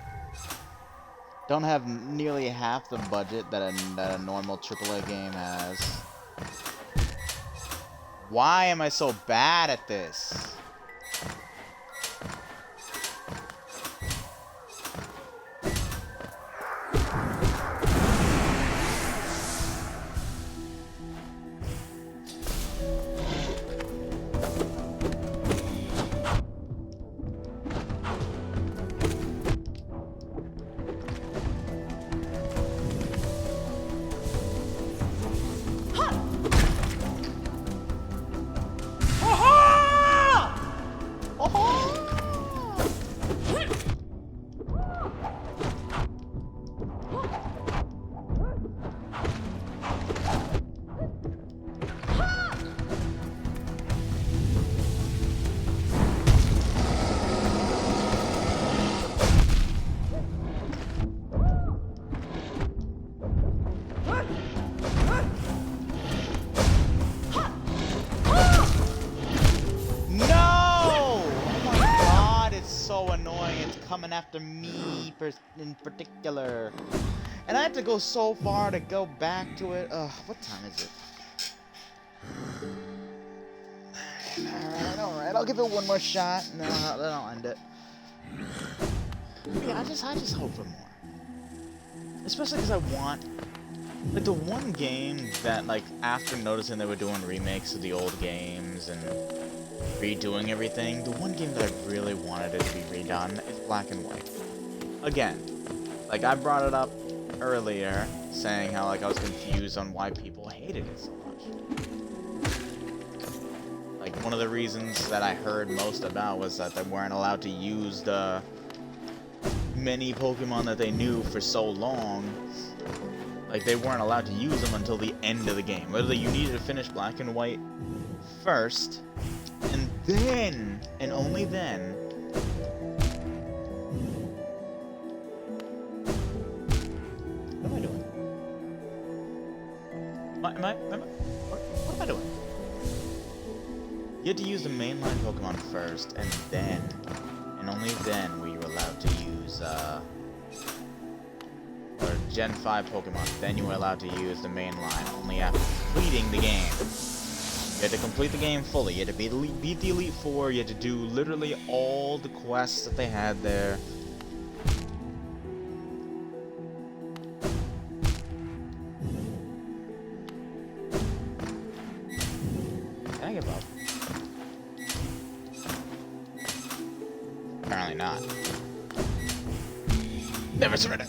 Don't have nearly half the budget that a normal AAA game has. Why am I so bad at this? Coming after me in particular, and I have to go so far to go back to it. Ugh, what time is it? Alright, I'll give it one more shot, and then I'll end it. Yeah, I just hope for more. Especially because I want, like, the one game that, like, after noticing they were doing remakes of the old games and redoing everything, the one game that I really wanted it to be redone is Black and White. Again, like, I brought it up earlier, saying how, like, I was confused on why people hated it so much. Like, one of the reasons that I heard most about was that they weren't allowed to use the many Pokemon that they knew for so long. Like, they weren't allowed to use them until the end of the game. Literally, you needed to finish Black and White first, and then, and only then, What am I doing? You had to use the mainline Pokemon first, and then, and only then, were you allowed to use, or Gen 5 Pokemon. Then you were allowed to use the mainline, only after completing the game. You had to complete the game fully. You had to beat the Elite Four. You had to do literally all the quests that they had there. Can I give up? Apparently not. Never surrender.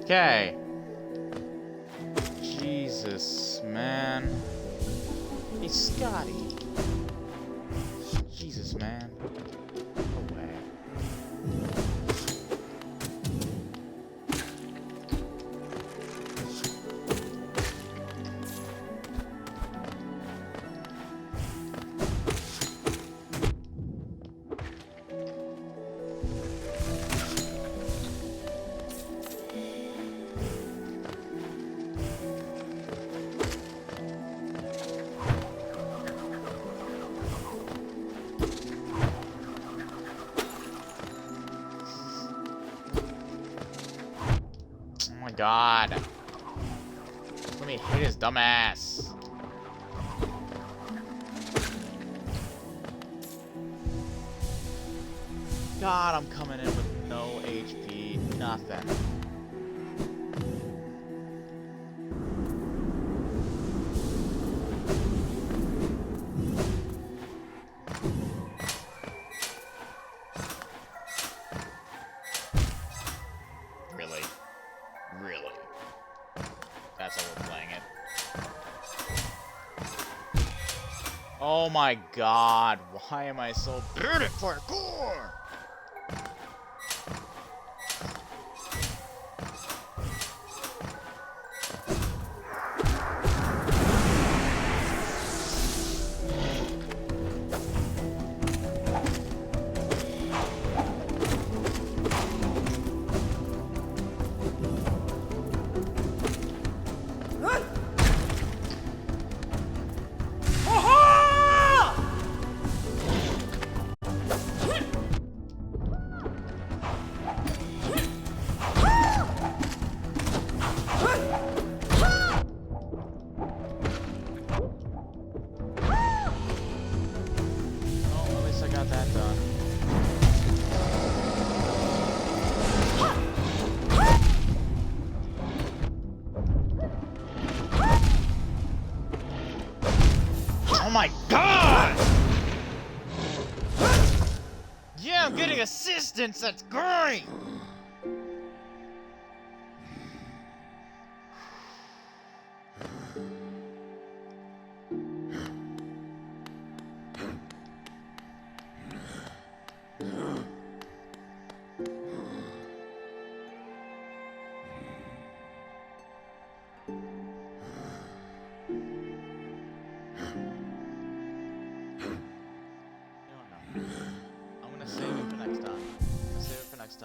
Okay. Jesus, man. Hey, Scotty. Jesus, man. No way. Oh my god. Let me hit his dumb ass. God, I'm coming in with no HP, nothing. Really? Really? That's how we're playing it. Oh my god, why am I so bad at parkour? That done. Oh my god! Yeah, I'm getting assistance, that's great!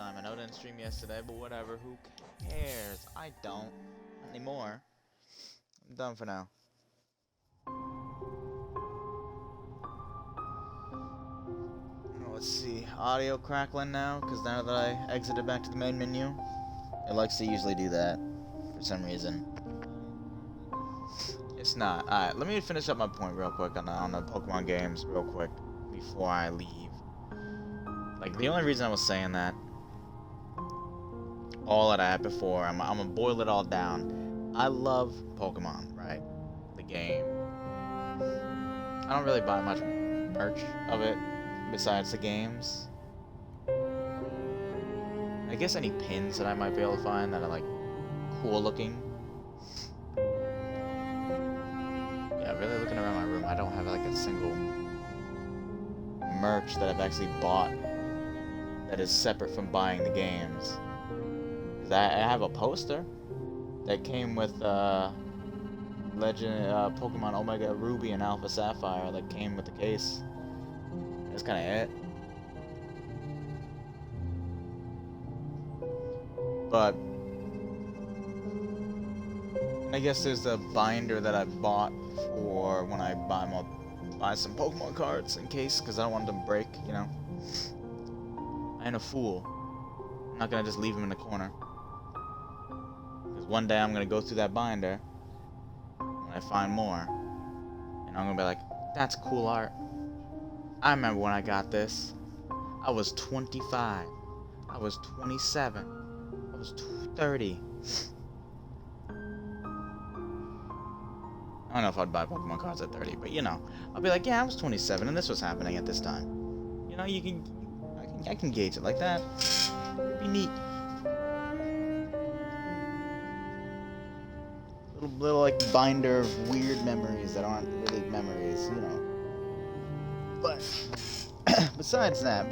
I know I didn't stream yesterday, but whatever, who cares? I don't. Not anymore. I'm done for now. Let's see. Audio crackling now, because now that I exited back to the main menu, it likes to usually do that for some reason. It's not. Alright, let me finish up my point real quick on the Pokemon games real quick before I leave. Like, the only reason I was saying that, all that I had before, I'm gonna boil it all down. I love Pokemon, right? The game. I don't really buy much merch of it besides the games. I guess any pins that I might be able to find that are like cool looking. Yeah, really looking around my room, I don't have like a single merch that I've actually bought that is separate from buying the games. I have a poster that came with Pokemon Omega Ruby and Alpha Sapphire that came with the case. That's kind of it. But I guess there's a binder that I bought for when I buy some Pokemon cards in case, because I don't want them to break, you know. I ain't a fool. I'm not gonna just leave them in the corner. Because one day I'm gonna go through that binder when I find more, and I'm gonna be like, that's cool art. I remember when I got this. I was 25. I was 27. I was 30. I don't know if I'd buy Pokemon cards at 30, but you know, I'll be like, yeah, I was 27 and this was happening at this time. You know, I can gauge it like that. It'd be neat. Little like binder of weird memories that aren't really memories, you know. But besides that,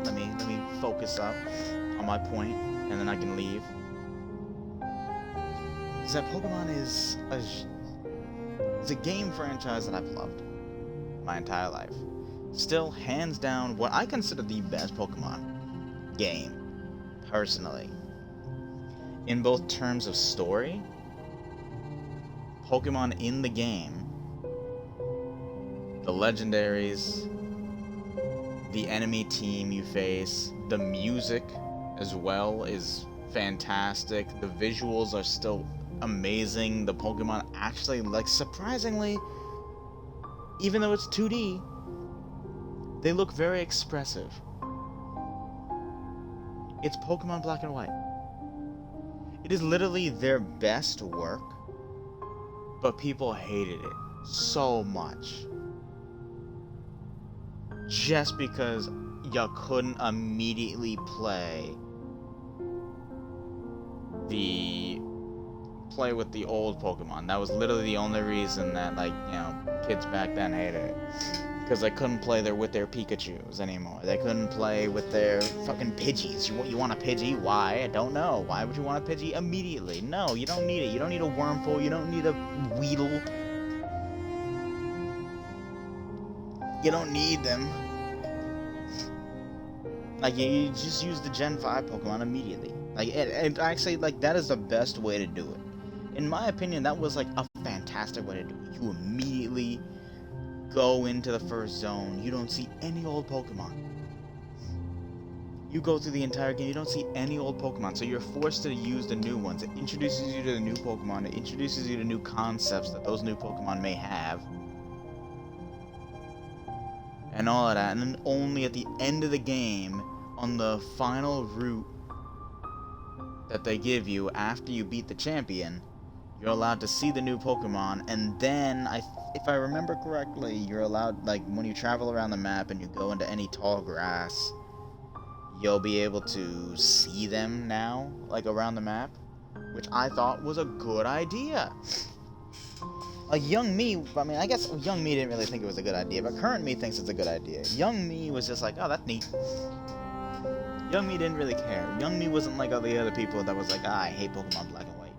let me focus up on my point, and then I can leave. Is that Pokemon is a game franchise that I've loved my entire life. Still, hands down, what I consider the best Pokemon game, personally. In both terms of story, Pokemon in the game, the legendaries, the enemy team you face, the music as well is fantastic. The visuals are still amazing. The Pokemon actually, like, surprisingly, even though it's 2D, they look very expressive. It's Pokemon Black and White. It is literally their best work, but people hated it so much. Just because you couldn't immediately play with the old Pokemon. That was literally the only reason that, like, you know, kids back then hated it. Because they couldn't play with their Pikachus anymore. They couldn't play with their fucking Pidgeys. You want a Pidgey? Why? I don't know. Why would you want a Pidgey immediately? No, you don't need it. You don't need a Wurmple. You don't need a Weedle. You don't need them. Like, you just use the Gen 5 Pokemon immediately. Like, and actually, like, that is the best way to do it. In my opinion, that was, like, a fantastic way to do it. You immediately go into the first zone. You don't see any old Pokemon. You go through the entire game, you don't see any old Pokemon, so you're forced to use the new ones. It introduces you to the new Pokemon. It introduces you to new concepts that those new Pokemon may have. And all of that, and then only at the end of the game, on the final route that they give you after you beat the champion, you're allowed to see the new Pokemon, and then, if I remember correctly, you're allowed, like, when you travel around the map and you go into any tall grass, you'll be able to see them now, like, around the map, which I thought was a good idea. Like, young me, I mean, I guess young me didn't really think it was a good idea, but current me thinks it's a good idea. Young me was just like, oh, that's neat. Young me didn't really care. Young me wasn't like all the other people that was like, I hate Pokemon Black and White.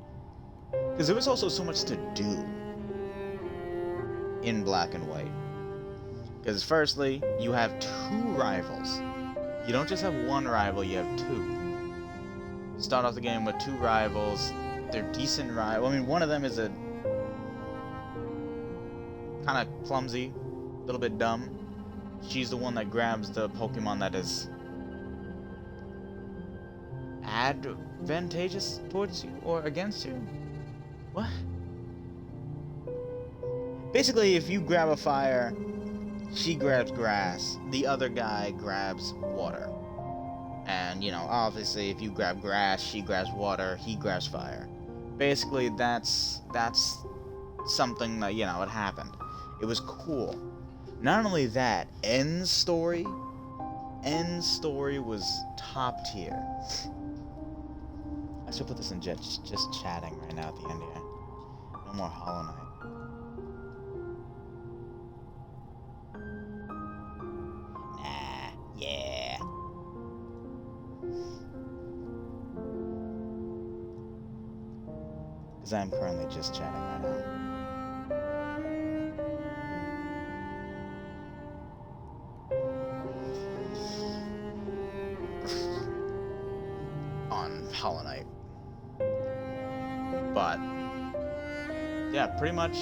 Because there was also so much to do in Black and White. Because firstly, you have two rivals. You don't just have one rival, you have two. You start off the game with two rivals. They're decent rivals. I mean, one of them is a kind of clumsy, a little bit dumb. She's the one that grabs the Pokemon that is advantageous towards you or against you. What? Basically, if you grab a fire, she grabs grass, the other guy grabs water. And, you know, obviously, if you grab grass, she grabs water, he grabs fire. Basically, that's something that, you know, it happened. It was cool. Not only that, end story was top tier. I should put this in just chatting right now at the end here. No more Hollow Knight. Nah, yeah. Because I'm currently just chatting right now. On Hollow Knight. But yeah, pretty much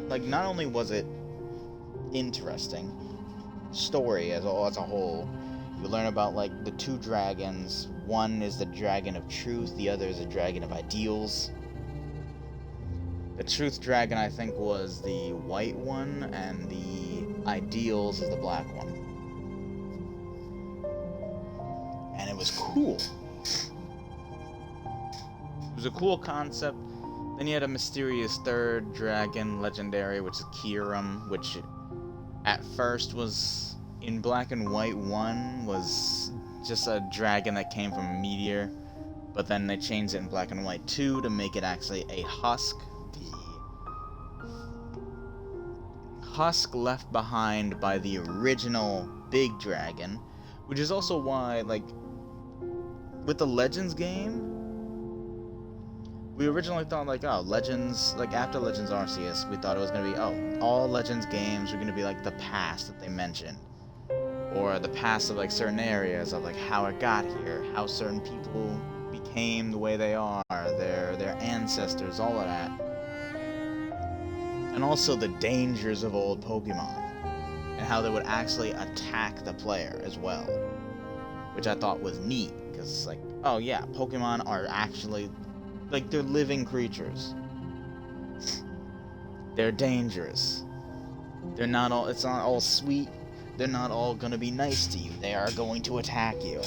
like, not only was it interesting story as a whole, you learn about like the two dragons. One is the dragon of truth, the other is a dragon of ideals. The truth dragon, I think, was the white one, and the ideals is the black one. And it was cool. It was a cool concept. Then you had a mysterious third dragon, legendary, which is Kiram, which at first was in Black and White 1 was just a dragon that came from a meteor, but then they changed it in Black and White 2 to make it actually a husk. The husk left behind by the original big dragon, which is also why, like, with the Legends game, we originally thought, like, oh, Legends, like, after Legends Arceus, we thought it was going to be, oh, all Legends games are going to be, like, the past that they mentioned. Or the past of, like, certain areas of, like, how it got here, how certain people became the way they are, their ancestors, all of that. And also the dangers of old Pokemon, and how they would actually attack the player as well. Which I thought was neat, because it's like, oh yeah, Pokemon are actually, like, they're living creatures. They're dangerous. They're not all, it's not all sweet. They're not all gonna be nice to you. They are going to attack you.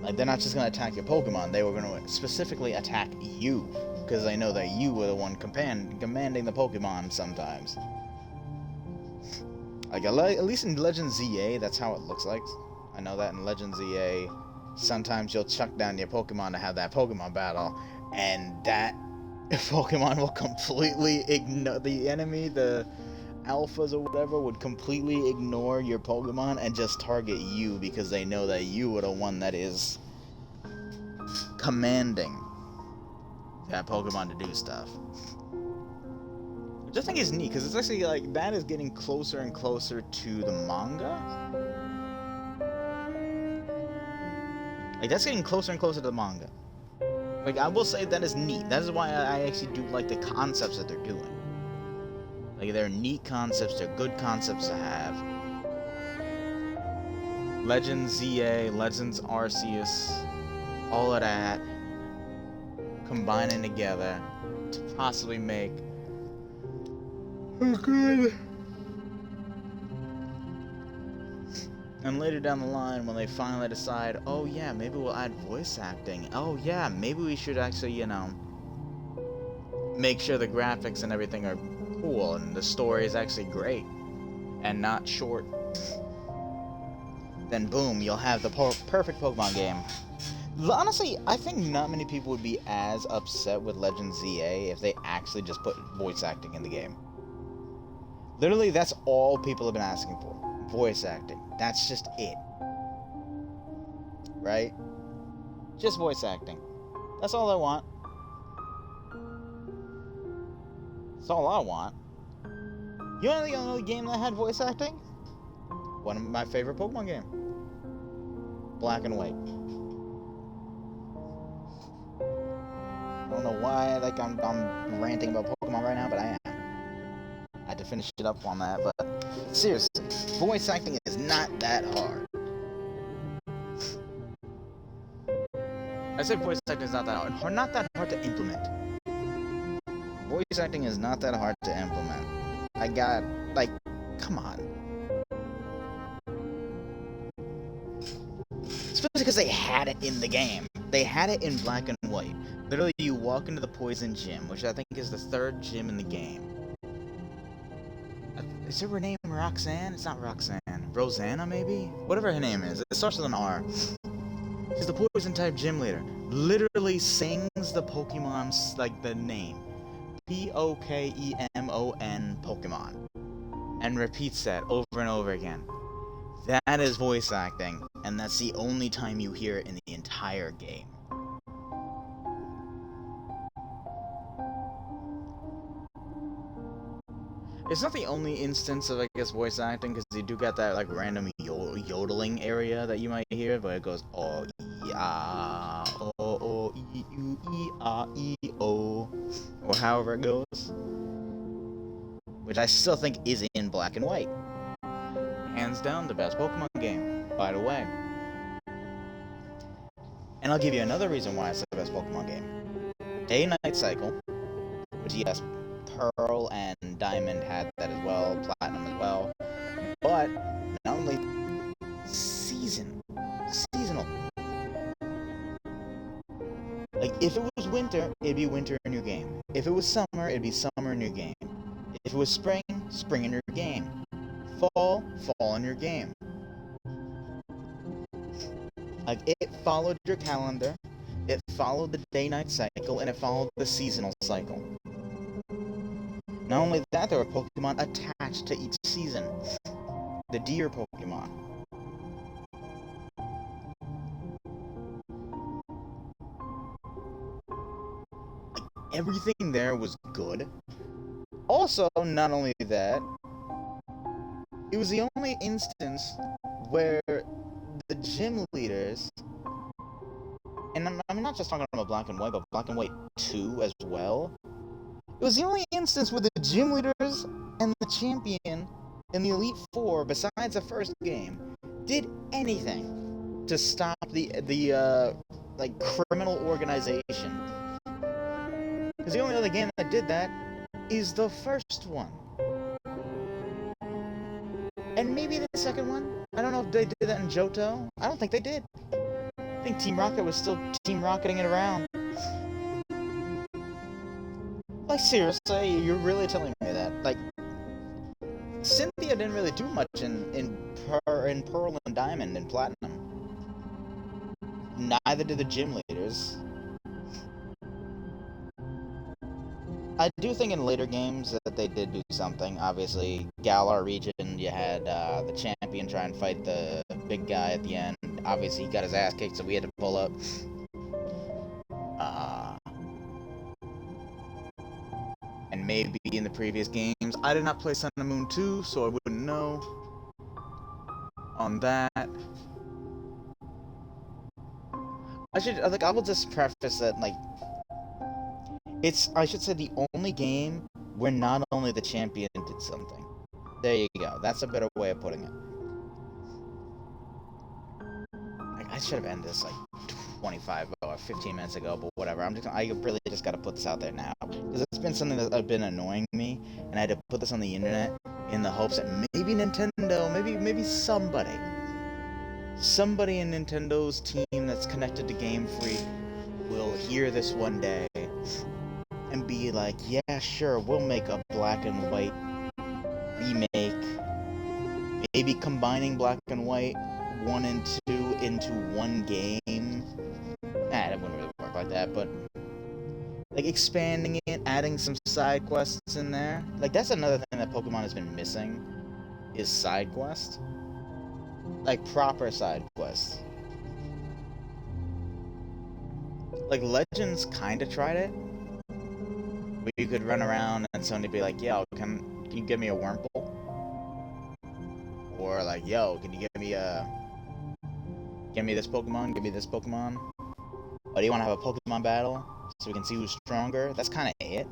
Like, they're not just gonna attack your Pokemon, they were gonna specifically attack you. Because they know that you were the one commanding the Pokemon sometimes. Like, at least in Legends ZA, that's how it looks like. I know that in Legends ZA, sometimes you'll chuck down your Pokemon to have that Pokemon battle, and that Pokemon will completely ignore the enemy, the alphas or whatever, would completely ignore your Pokemon and just target you because they know that you are the one that is commanding that Pokemon to do stuff. Which I think is neat, because it's actually, like, that is getting closer and closer to the manga. Like, that's getting closer and closer to the manga. Like, I will say that is neat. That is why I actually do like the concepts that they're doing. Like, they're neat concepts, they're good concepts to have. Legends ZA, Legends Arceus, all of that combining together to possibly make a good. And later down the line, when they finally decide, oh yeah, maybe we'll add voice acting. Oh yeah, maybe we should actually, you know, make sure the graphics and everything are cool and the story is actually great and not short. Then boom, you'll have the perfect Pokemon game. Honestly, I think not many people would be as upset with Legends ZA if they actually just put voice acting in the game. Literally, that's all people have been asking for. Voice acting. That's just it. Right? Just voice acting. That's all I want. That's all I want. You know the only game that had voice acting? One of my favorite Pokemon game. Black and White. I don't know why, like, I'm ranting about Pokemon right now, but I am. I had to finish it up on that, but seriously, voice acting is not that hard. I say voice acting is not that hard. Not that hard to implement. Voice acting is not that hard to implement. I got, like, come on. Especially because they had it in the game. They had it in Black and White. Literally, you walk into the Poison Gym, which I think is the third gym in the game. Is her name Roxanne? It's not Roxanne. Rosanna, maybe? Whatever her name is. It starts with an R. She's the Poison-type gym leader. Literally sings the Pokemon's, like, the name. Pokemon. Pokemon. And repeats that over and over again. That is voice acting, and that's the only time you hear it in the entire game. It's not the only instance of, I guess, voice acting, because you do get that, like, random yodeling area that you might hear, but it goes, oh, e-ah, oh, e-u-e-ah-e-o, or however it goes. Which I still think is in black and white. Hands down, the best Pokemon game, by the way. And I'll give you another reason why it's the best Pokemon game. Day-night cycle, which, yes, Pearl and Diamond had that as well, Platinum as well, but not only seasonal. Like, if it was winter, it'd be winter in your game. If it was summer, it'd be summer in your game. If it was spring, spring in your game. Fall, fall in your game. Like, it followed your calendar, it followed the day-night cycle, and it followed the seasonal cycle. Not only that, there were Pokemon attached to each season. The deer Pokemon. Everything there was good. Also, not only that, it was the only instance where the gym leaders, and I'm not just talking about Black and White, but Black and White 2 as well, it was the only instance where the gym leaders and the champion and the Elite Four, besides the first game, did anything to stop the like, criminal organization. Because the only other game that did that is the first one. And maybe the second one? I don't know if they did that in Johto. I don't think they did. I think Team Rocket was still Team Rocketing it around. Like, seriously, you're really telling me that? Like, Cynthia didn't really do much in Pearl and Diamond and Platinum. Neither did the gym leaders. I do think in later games that they did do something. Obviously, Galar region, you had the champion try and fight the big guy at the end. Obviously, he got his ass kicked, so we had to pull up. And maybe in the previous games, I did not play Sun and Moon 2, so I wouldn't know on that. I will just preface that, like, it's, I should say, the only game where not only the champion did something. There you go. That's a better way of putting it. Like, I should have ended this, like, 25 or 15 minutes ago, but whatever. I really just gotta put this out there now. Because it's been something that's been annoying me, and I had to put this on the internet in the hopes that maybe Nintendo, maybe somebody in Nintendo's team that's connected to Game Freak will hear this one day and be like, yeah, sure, we'll make a Black and White remake. Maybe combining Black and White 1 and 2 into one game. It wouldn't really work like that, but like expanding it, adding some side quests in there. Like, that's another thing that Pokemon has been missing, is side quests. Like, proper side quests. Like, Legends kinda tried it, where you could run around and somebody be like, yo, can you give me a Wurmple? Or like, yo, can you give me this Pokemon, give me this Pokemon? Or do you want to have a Pokemon battle so we can see who's stronger? That's kind of it.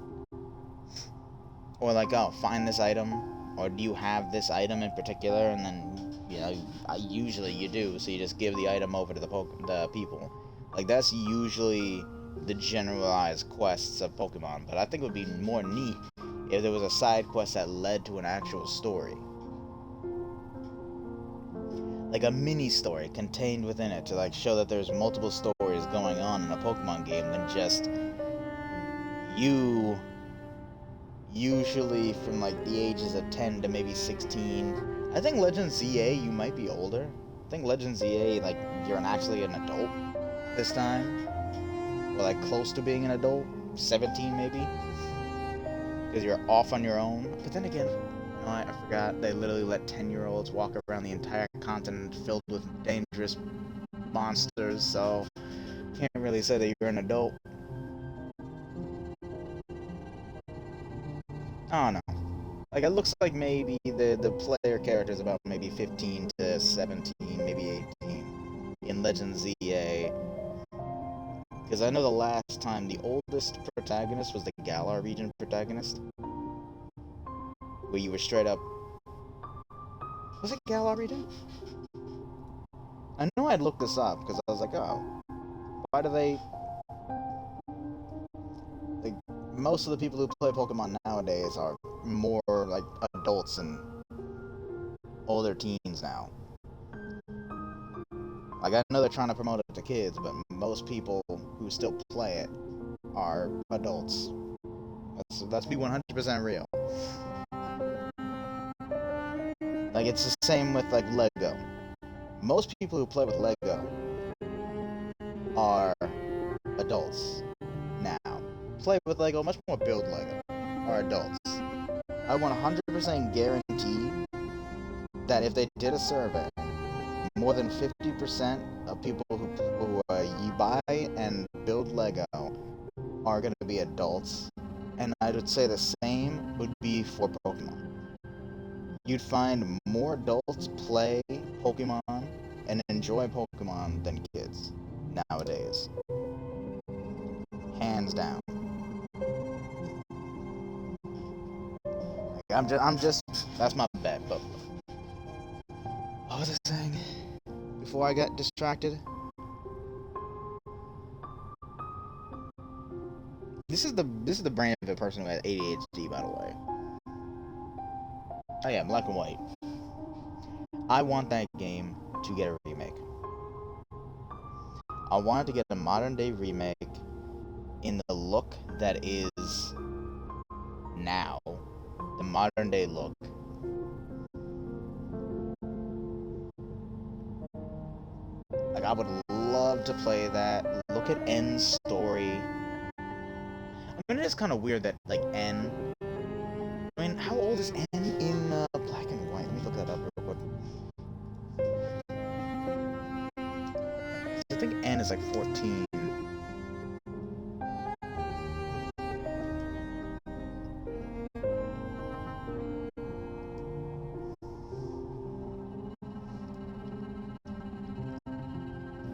Or like, oh, find this item, or do you have this item in particular? And then, you know, usually you do, so you just give the item over to the people. Like, that's usually the generalized quests of Pokemon. But I think it would be more neat if there was a side quest that led to an actual story. Like a mini story contained within it to, like, show that there's multiple stories going on in a Pokemon game than just you, usually from like the ages of 10 to maybe 16. I think Legends ZA, you might be older. I think Legends ZA, like, you're actually an adult this time, or like close to being an adult, 17 maybe, because you're off on your own. But then again, I forgot they literally let 10-year-olds walk around the entire continent filled with dangerous monsters, so can't really say that you're an adult. I don't know. Like, it looks like maybe the player character is about maybe 15 to 17, maybe 18 in Legend ZA. Because I know the last time the oldest protagonist was the Galar region protagonist. Where you were straight up... Was it Galar region? I know I'd looked this up, because I was like, oh, why do they... Like, most of the people who play Pokemon nowadays are more, like, adults and older teens now. Like, I know they're trying to promote it to kids, but most people who still play it are adults. Let's be 100% real. Like, it's the same with, like, Lego. Most people who play with Lego are adults now. Play with Lego, much more build Lego, are adults. I 100% guarantee that if they did a survey, more than 50% of people who you buy and build Lego are going to be adults, and I would say the same would be for Pokemon. You'd find more adults play Pokemon and enjoy Pokemon than kids nowadays. Hands down. Like, I'm just, that's my bet, but what was I saying before I got distracted? This is the brain of a person who has ADHD, by the way. Oh yeah, Black and White. I want that game to get a remake. I want it to get a modern day remake in the look that is now. The modern day look. Like, I would love to play that. Look at N's story. I mean, it is kind of weird that, like, N... I mean, how old is N in Black and White? Let me look that up real quick. I think N is like 14.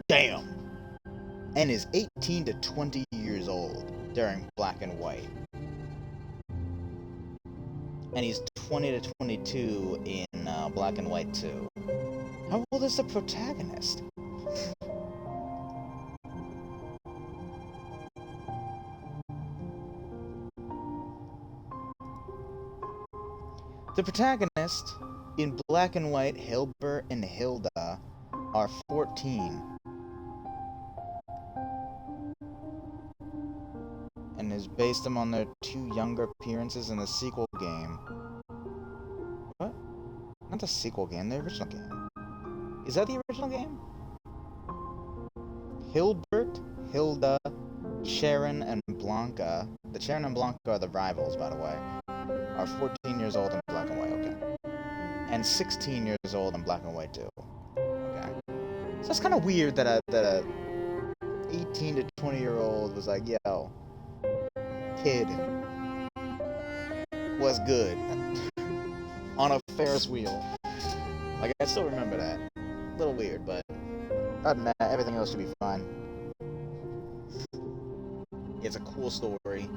Damn! N is 18 to 20 years old during Black and White. And he's 20 to 22 in Black and White 2. How old is the protagonist? The protagonist in Black and White, Hilbert and Hilda, are 14. And is based on their two younger appearances in the sequel game. What? Not the sequel game, the original game. Is that the original game? Hilbert, Hilda, Sharon, and Blanca. The Sharon and Blanca are the rivals, by the way. Are 14 years old in Black and White, okay. And 16 years old in Black and White too. Okay. So it's kind of weird that a 18 to 20-year-old was like, yo, kid, was good. On a Ferris wheel. Like, I still remember that. A little weird, but other than that, everything else should be fine. It's a cool story.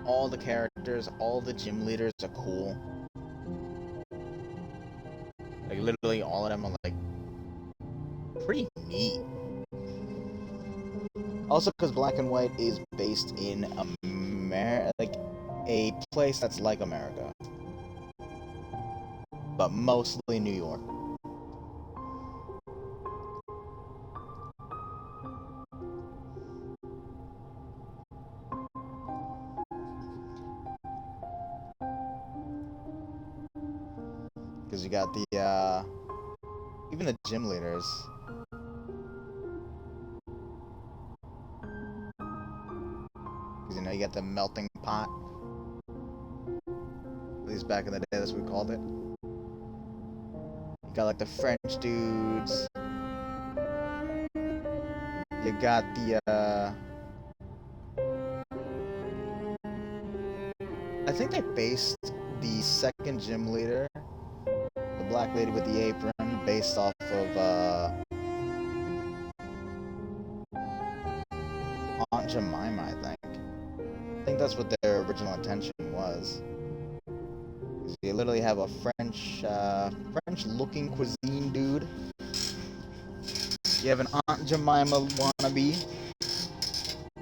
All the characters, all the gym leaders are cool. Like, literally all of them are, like, pretty neat. Also, because Black and White is based in like, a place that's like America. But mostly New York. Because you got the, even the gym leaders. Because, you know, you got the melting pot. least back in the day, that's what we called it. You got like the French dudes. You got the I think they based the second gym leader, the black lady with the apron, based off of Aunt Jemima, I think. I think that's what their original intention was. You literally have a French-looking cuisine dude. You have an Aunt Jemima wannabe.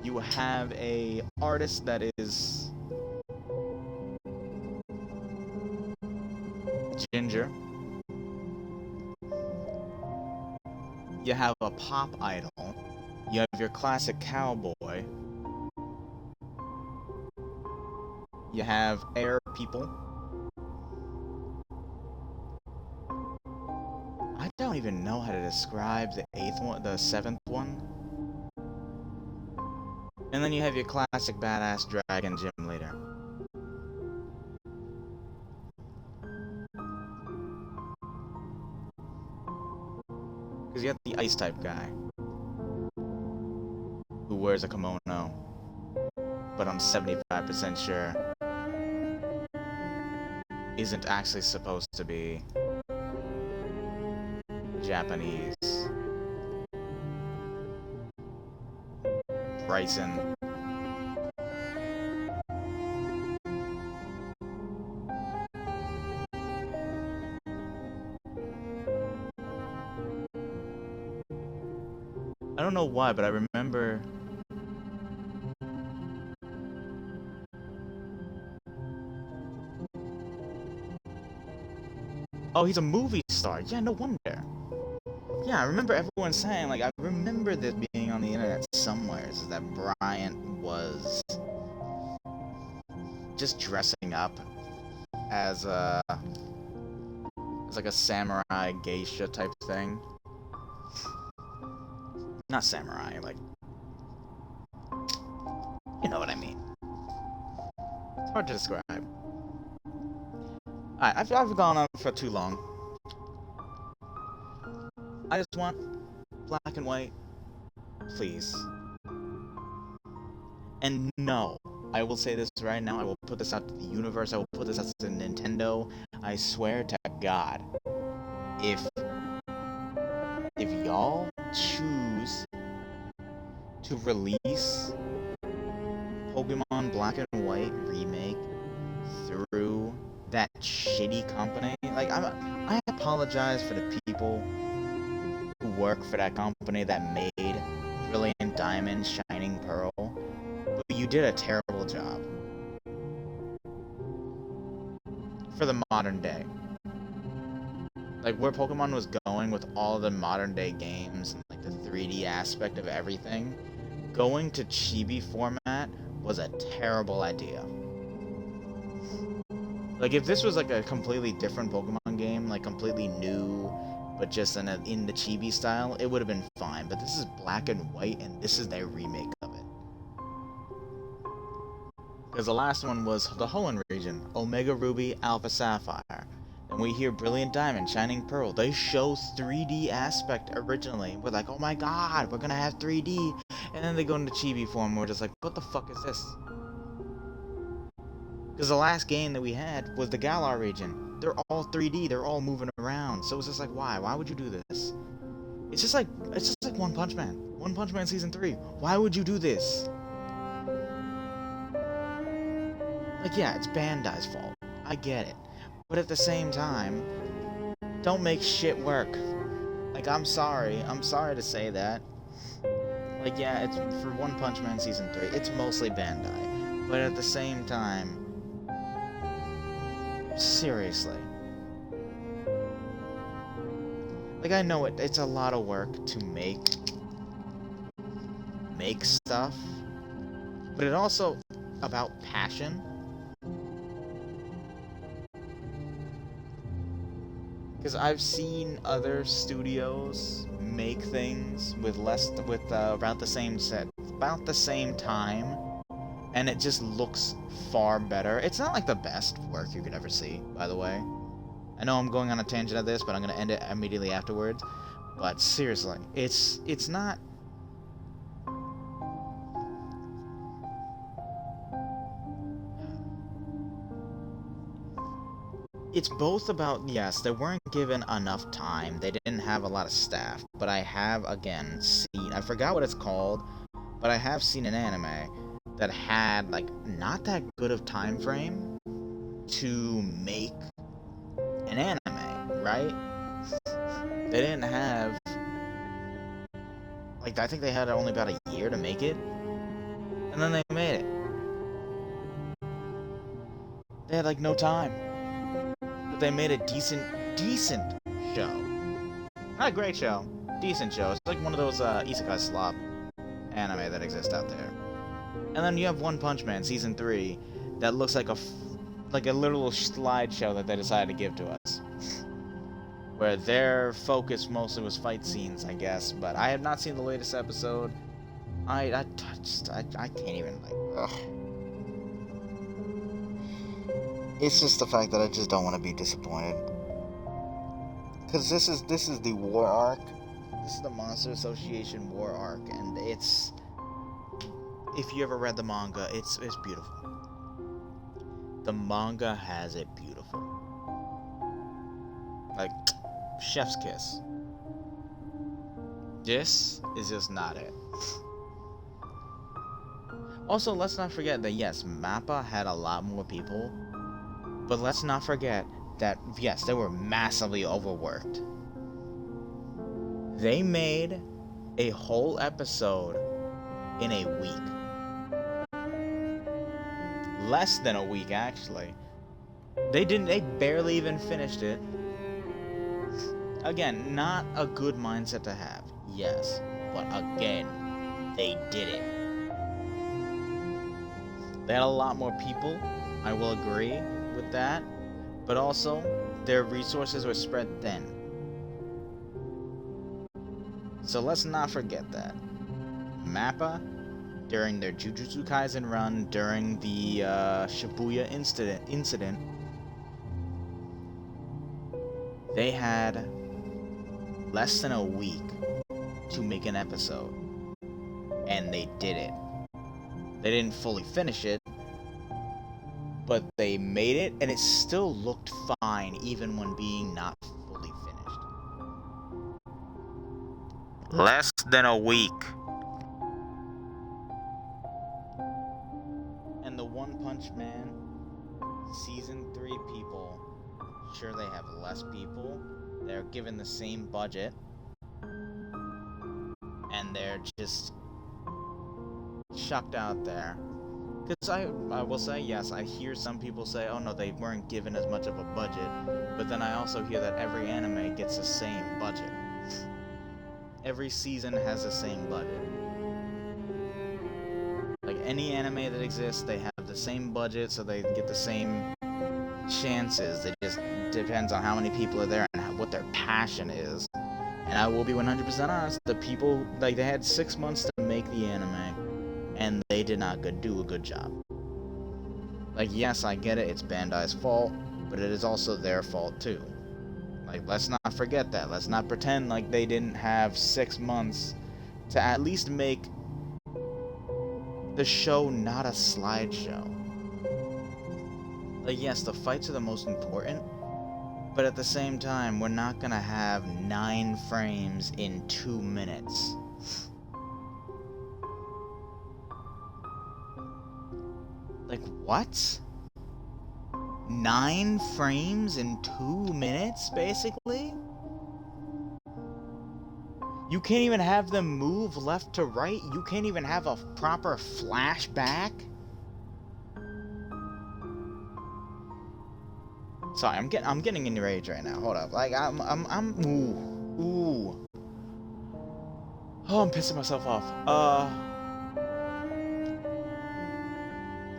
You have a artist that is ginger. You have a pop idol. You have your classic cowboy. You have air people. I don't even know how to describe the seventh one. And then you have your classic badass dragon gym leader. Because you have the ice type guy who wears a kimono, but I'm 75% sure isn't actually supposed to be Japanese. Bryson. I don't know why, but I remember oh, he's a movie star. Yeah, no wonder. Yeah, I remember everyone saying, like, I remember this being on the internet somewhere, is that Bryant was just dressing up as like a samurai geisha type thing. Not samurai, like, you know what I mean. It's hard to describe. Alright, I've gone on for too long. I just want black and white, please. And no, I will say this right now, I will put this out to the universe, I will put this out to Nintendo. I swear to God, if y'all choose to release Pokemon Black and White remake through that shitty company, like, I apologize for the people who work for that company that made Brilliant Diamond, Shining Pearl, but you did a terrible job for the modern day. Like, where Pokemon was going with all the modern day games and like the 3D aspect of everything, going to chibi format was a terrible idea. Like, if this was like a completely different Pokemon game, like completely new, but just in the chibi style, it would have been fine. But this is black and white, and this is their remake of it. Because the last one was the Hoenn region, Omega Ruby, Alpha Sapphire. And we hear Brilliant Diamond, Shining Pearl. They show 3D aspect originally. We're like, oh my god, we're gonna have 3D. And then they go into chibi form, and we're just like, what the fuck is this? Because the last game that we had was the Galar region. They're all 3D, they're all moving around. So it's just like, why? Why would you do this? It's just like One Punch Man. One Punch Man Season 3. Why would you do this? Like, yeah, it's Bandai's fault. I get it. But at the same time, don't make shit work. Like, I'm sorry to say that. Like, yeah, it's for One Punch Man Season 3, it's mostly Bandai. But at the same time, seriously. Like, I know it's a lot of work to make stuff, but it also about passion. Because I've seen other studios make things with about the same time, and it just looks far better. It's not like the best work you could ever see, by the way. I know I'm going on a tangent of this, but I'm gonna end it immediately afterwards. But seriously, it's not. It's both about, yes, they weren't given enough time. They didn't have a lot of staff. But I have, again, seen, I forgot what it's called, but I have seen an anime that had, like, not that good of time frame to make an anime, right? They didn't have, like, I think they had only about a year to make it, and then they made it. They had, like, no time. But they made a decent show. Not a great show, decent show. It's like one of those isekai slop anime that exist out there. And then you have One Punch Man Season 3 that looks like a literal slideshow that they decided to give to us. Where their focus mostly was fight scenes, I guess. But I have not seen the latest episode. I can't even, like, ugh. It's just the fact that I just don't want to be disappointed. Because this is the war arc. This is the Monster Association war arc, and it's, if you ever read the manga, it's beautiful. The manga has it beautiful. Like, chef's kiss. This is just not it. Also, let's not forget that, yes, MAPPA had a lot more people. But let's not forget that, yes, they were massively overworked. They made a whole episode in a week. Less than a week, actually. They barely even finished it. Again, not a good mindset to have, yes. But again, they did it. They had a lot more people, I will agree with that, but also their resources were spread thin. So let's not forget that. MAPPA, during their Jujutsu Kaisen run, during the Shibuya incident, they had less than a week to make an episode, and they did it. They didn't fully finish it, but they made it, and it still looked fine, even when being not fully finished. Less than a week. And the One Punch Man Season 3 people, sure, they have less people. They're given the same budget. And they're just chucked out there. Because I will say, yes, I hear some people say, oh no, they weren't given as much of a budget, but then I also hear that every anime gets the same budget. Every season has the same budget. Like, any anime that exists, they have the same budget, so they get the same chances. It just depends on how many people are there and what their passion is. And I will be 100% honest, the people, like, they had 6 months to make the anime, and they did not do a good job. Like, yes, I get it, it's Bandai's fault, but it is also their fault too. Like, let's not forget that. Let's not pretend like they didn't have 6 months to at least make the show not a slideshow. Like, yes, the fights are the most important, but at the same time, we're not gonna have 9 frames in 2 minutes. Like, what? 9 frames in 2 minutes, basically? You can't even have them move left to right? You can't even have a proper flashback? Sorry, I'm getting in rage right now. Hold up. Like, ooh. Oh, I'm pissing myself off.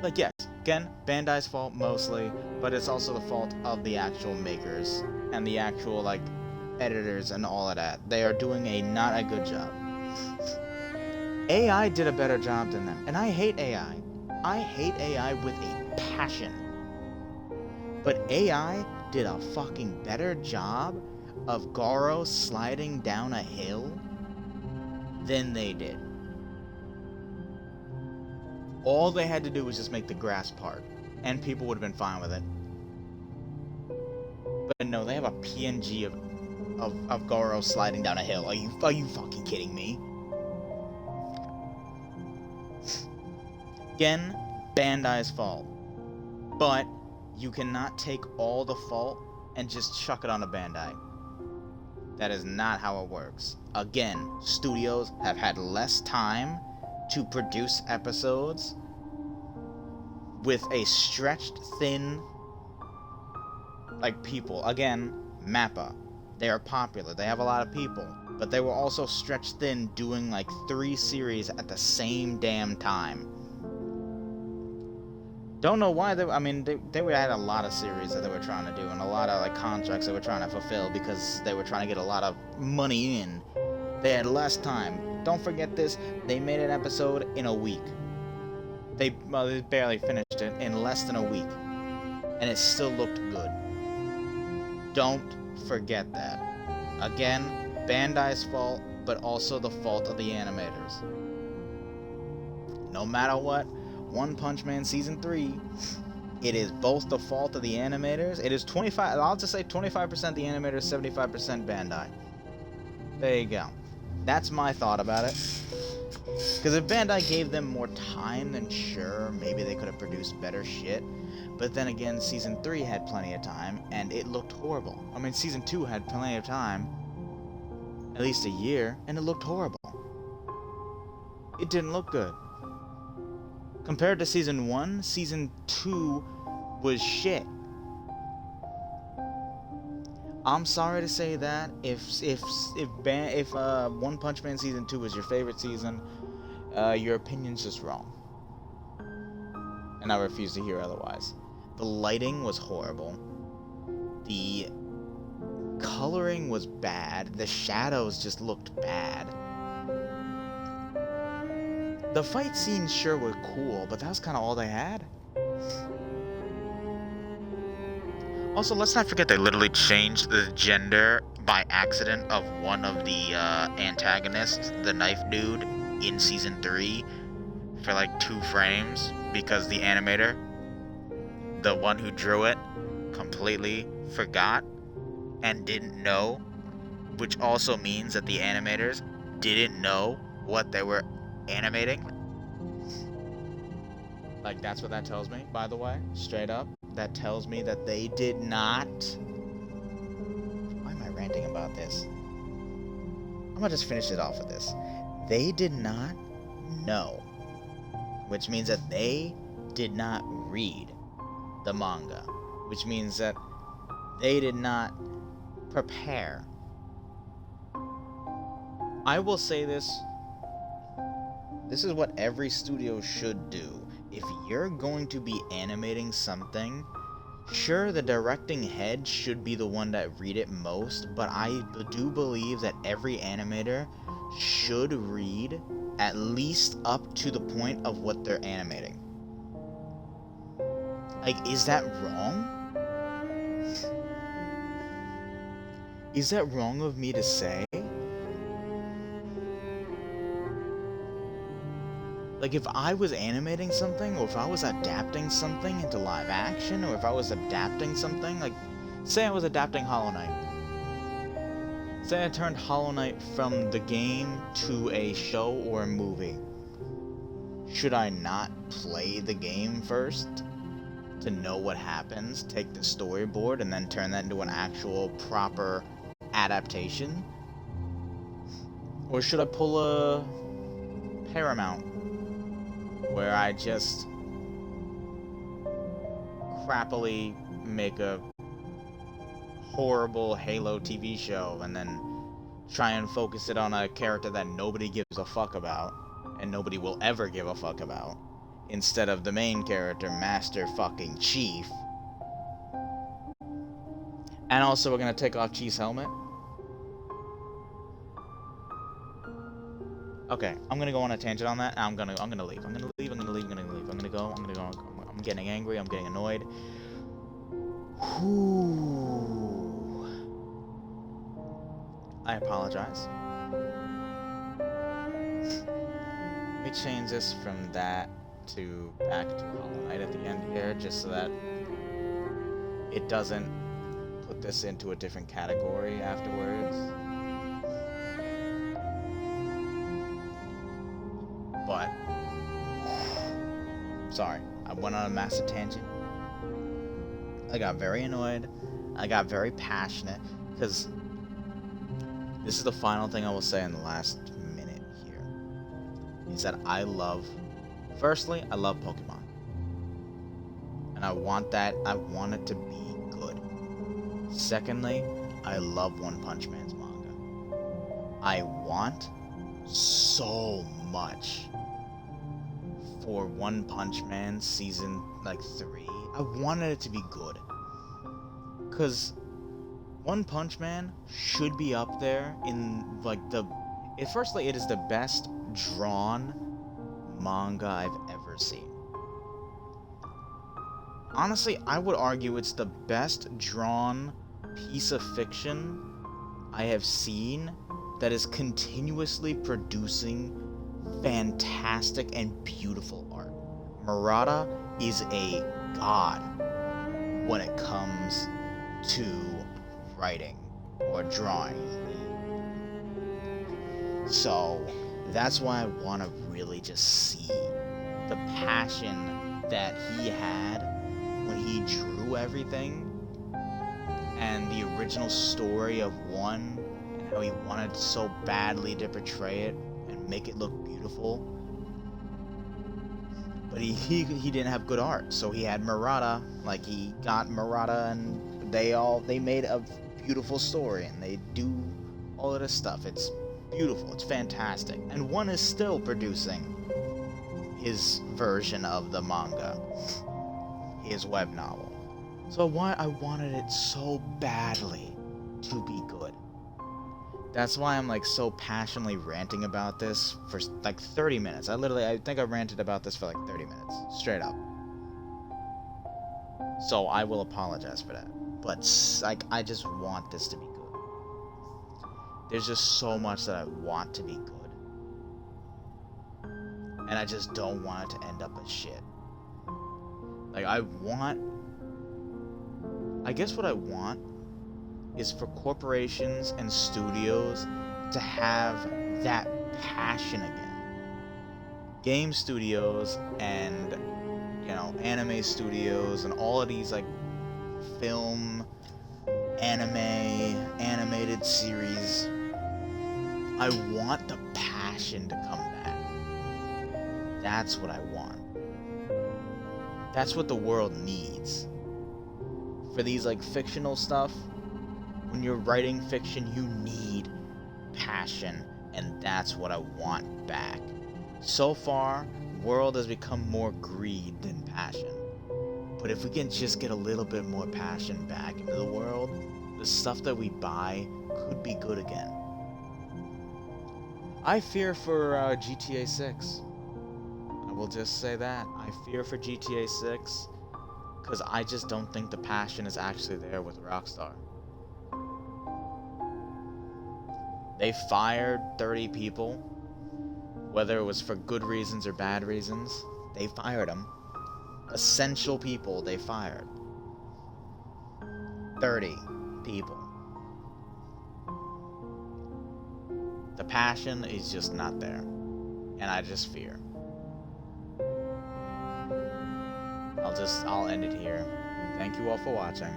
Like, yes, again, Bandai's fault mostly, but it's also the fault of the actual makers and the actual, like, editors and all of that. They are doing not a good job. AI did a better job than them, and I hate AI. I hate AI with a passion. But AI did a fucking better job of Goro sliding down a hill than they did. All they had to do was just make the grass part, and people would have been fine with it. But no, they have a PNG of Goro sliding down a hill. Are you fucking kidding me? Again, Bandai's fault. But you cannot take all the fault and just chuck it on a Bandai. That is not how it works. Again, studios have had less time to produce episodes with a stretched thin, like, people. Again, Mappa. They are popular. They have a lot of people. But they were also stretched thin doing like 3 series at the same damn time. Don't know why they had a lot of series that they were trying to do and a lot of like contracts they were trying to fulfill because they were trying to get a lot of money in. They had less time. Don't forget this, they made an episode in a week. They barely finished it in less than a week. And it still looked good. Don't forget that. Again, Bandai's fault, but also the fault of the animators. No matter what, One Punch Man Season 3, it is both the fault of the animators. It is 25, I'll just say 25% the animators, 75% Bandai. There you go. That's my thought about it. Because if Bandai gave them more time, then sure, maybe they could have produced better shit. But then again, Season 3 had plenty of time, and it looked horrible. I mean, Season 2 had plenty of time, at least a year, and it looked horrible. It didn't look good. Compared to Season 1, Season 2 was shit. I'm sorry to say that. If One Punch Man Season 2 was your favorite season, your opinion's just wrong. And I refuse to hear otherwise. The lighting was horrible. The coloring was bad. The shadows just looked bad. The fight scenes sure were cool, but that was kind of all they had. Also, let's not forget they literally changed the gender by accident of one of the antagonists, the knife dude, in Season 3 for like 2 frames because the animator, the one who drew it, completely forgot and didn't know, which also means that the animators didn't know what they were animating. Like, that's what that tells me, by the way, straight up. That tells me that they did not... Why am I ranting about this? I'm gonna just finish it off with this. They did not know, which means that they did not read the manga, which means that they did not prepare. I will say this. This is what every studio should do. If you're going to be animating something, sure, the directing head should be the one that read it most, but I do believe that every animator should read at least up to the point of what they're animating. Like, is that wrong? Is that wrong of me to say? Like, if I was animating something, or if I was adapting something into live action, or if I was adapting something, like, say I was adapting Hollow Knight. Say I turned Hollow Knight from the game to a show or a movie. Should I not play the game first to know what happens, take the storyboard, and then turn that into an actual proper adaptation? Or should I pull a Paramount, where I just crappily make a horrible Halo TV show and then try and focus it on a character that nobody gives a fuck about and nobody will ever give a fuck about, instead of the main character, Master fucking Chief. And also, we're gonna take off Chief's helmet. Okay, I'm gonna go on a tangent on that, and I'm gonna leave. I'm gonna go. I'm getting angry. I'm getting annoyed. Whew. I apologize. Let me change this from that to back to Hollow Knight at the end here, just so that it doesn't put this into a different category afterwards. But, sorry, I went on a massive tangent. I got very annoyed. I got very passionate, because this is the final thing I will say in the last minute here, is that firstly, I love Pokemon. And I want it to be good. Secondly, I love One Punch Man's manga. I want so much for One Punch Man season 3. I wanted it to be good. Cause One Punch Man should be up there in firstly, it is the best drawn manga I've ever seen. Honestly, I would argue it's the best drawn piece of fiction I have seen that is continuously producing fantastic and beautiful art. Murata is a god when it comes to writing or drawing. So that's why I want to really just see the passion that he had when he drew everything, and the original story of One, and how he wanted so badly to portray it and make it look beautiful. But he didn't have good art, so he had Murata. He got Murata, and they made a beautiful story, and they do all of this stuff. It's beautiful. It's fantastic. And One is still producing his version of the manga, his web novel. So I wanted it so badly to be good. That's why I'm so passionately ranting about this for 30 minutes. I think I ranted about this for 30 minutes, straight up. So I will apologize for that. But I just want this to be good. There's just so much that I want to be good. And I just don't want it to end up as shit. I guess what I want is for corporations and studios to have that passion again. Game studios and, anime studios and all of these, film, anime, animated series. I want the passion to come back. That's what I want. That's what the world needs. For these fictional stuff, when you're writing fiction, you need passion, and that's what I want back. So far, the world has become more greed than passion. But if we can just get a little bit more passion back into the world, the stuff that we buy could be good again. I fear for GTA 6. I will just say that. I fear for GTA 6. Because I just don't think the passion is actually there with Rockstar. They fired 30 people, whether it was for good reasons or bad reasons. They fired them. Essential people they fired. 30 people. The passion is just not there. And I just fear. I'll end it here. Thank you all for watching.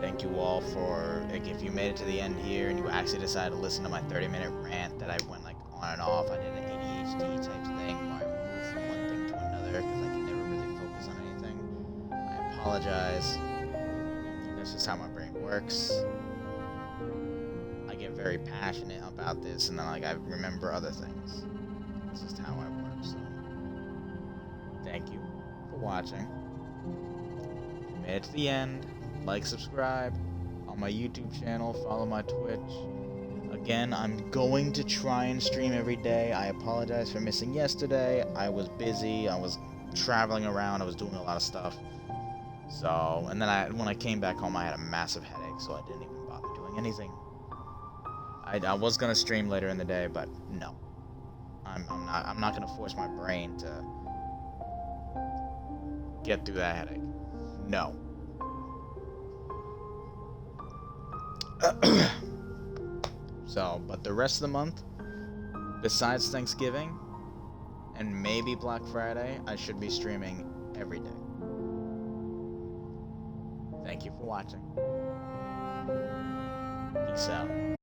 Thank you all for, if you made it to the end here and you actually decided to listen to my 30-minute rant that I went on and off. I did an ADHD type thing where I moved from one thing to another because I can never really focus on anything. I apologize. That's just how my brain works. I get very passionate about this and then I remember other things. That's just how I work, so. Thank you for watching. If you made it to the end, subscribe on my YouTube channel, follow my Twitch. Again, I'm going to try and stream every day. I apologize for missing yesterday. I was busy. I was traveling around. I was doing a lot of stuff. So, and then when I came back home, I had a massive headache, so I didn't even bother doing anything. I was gonna stream later in the day, but no. I'm not gonna force my brain to get through that headache. No. So, but the rest of the month, besides Thanksgiving and maybe Black Friday, I should be streaming every day. Thank you for watching. Peace out.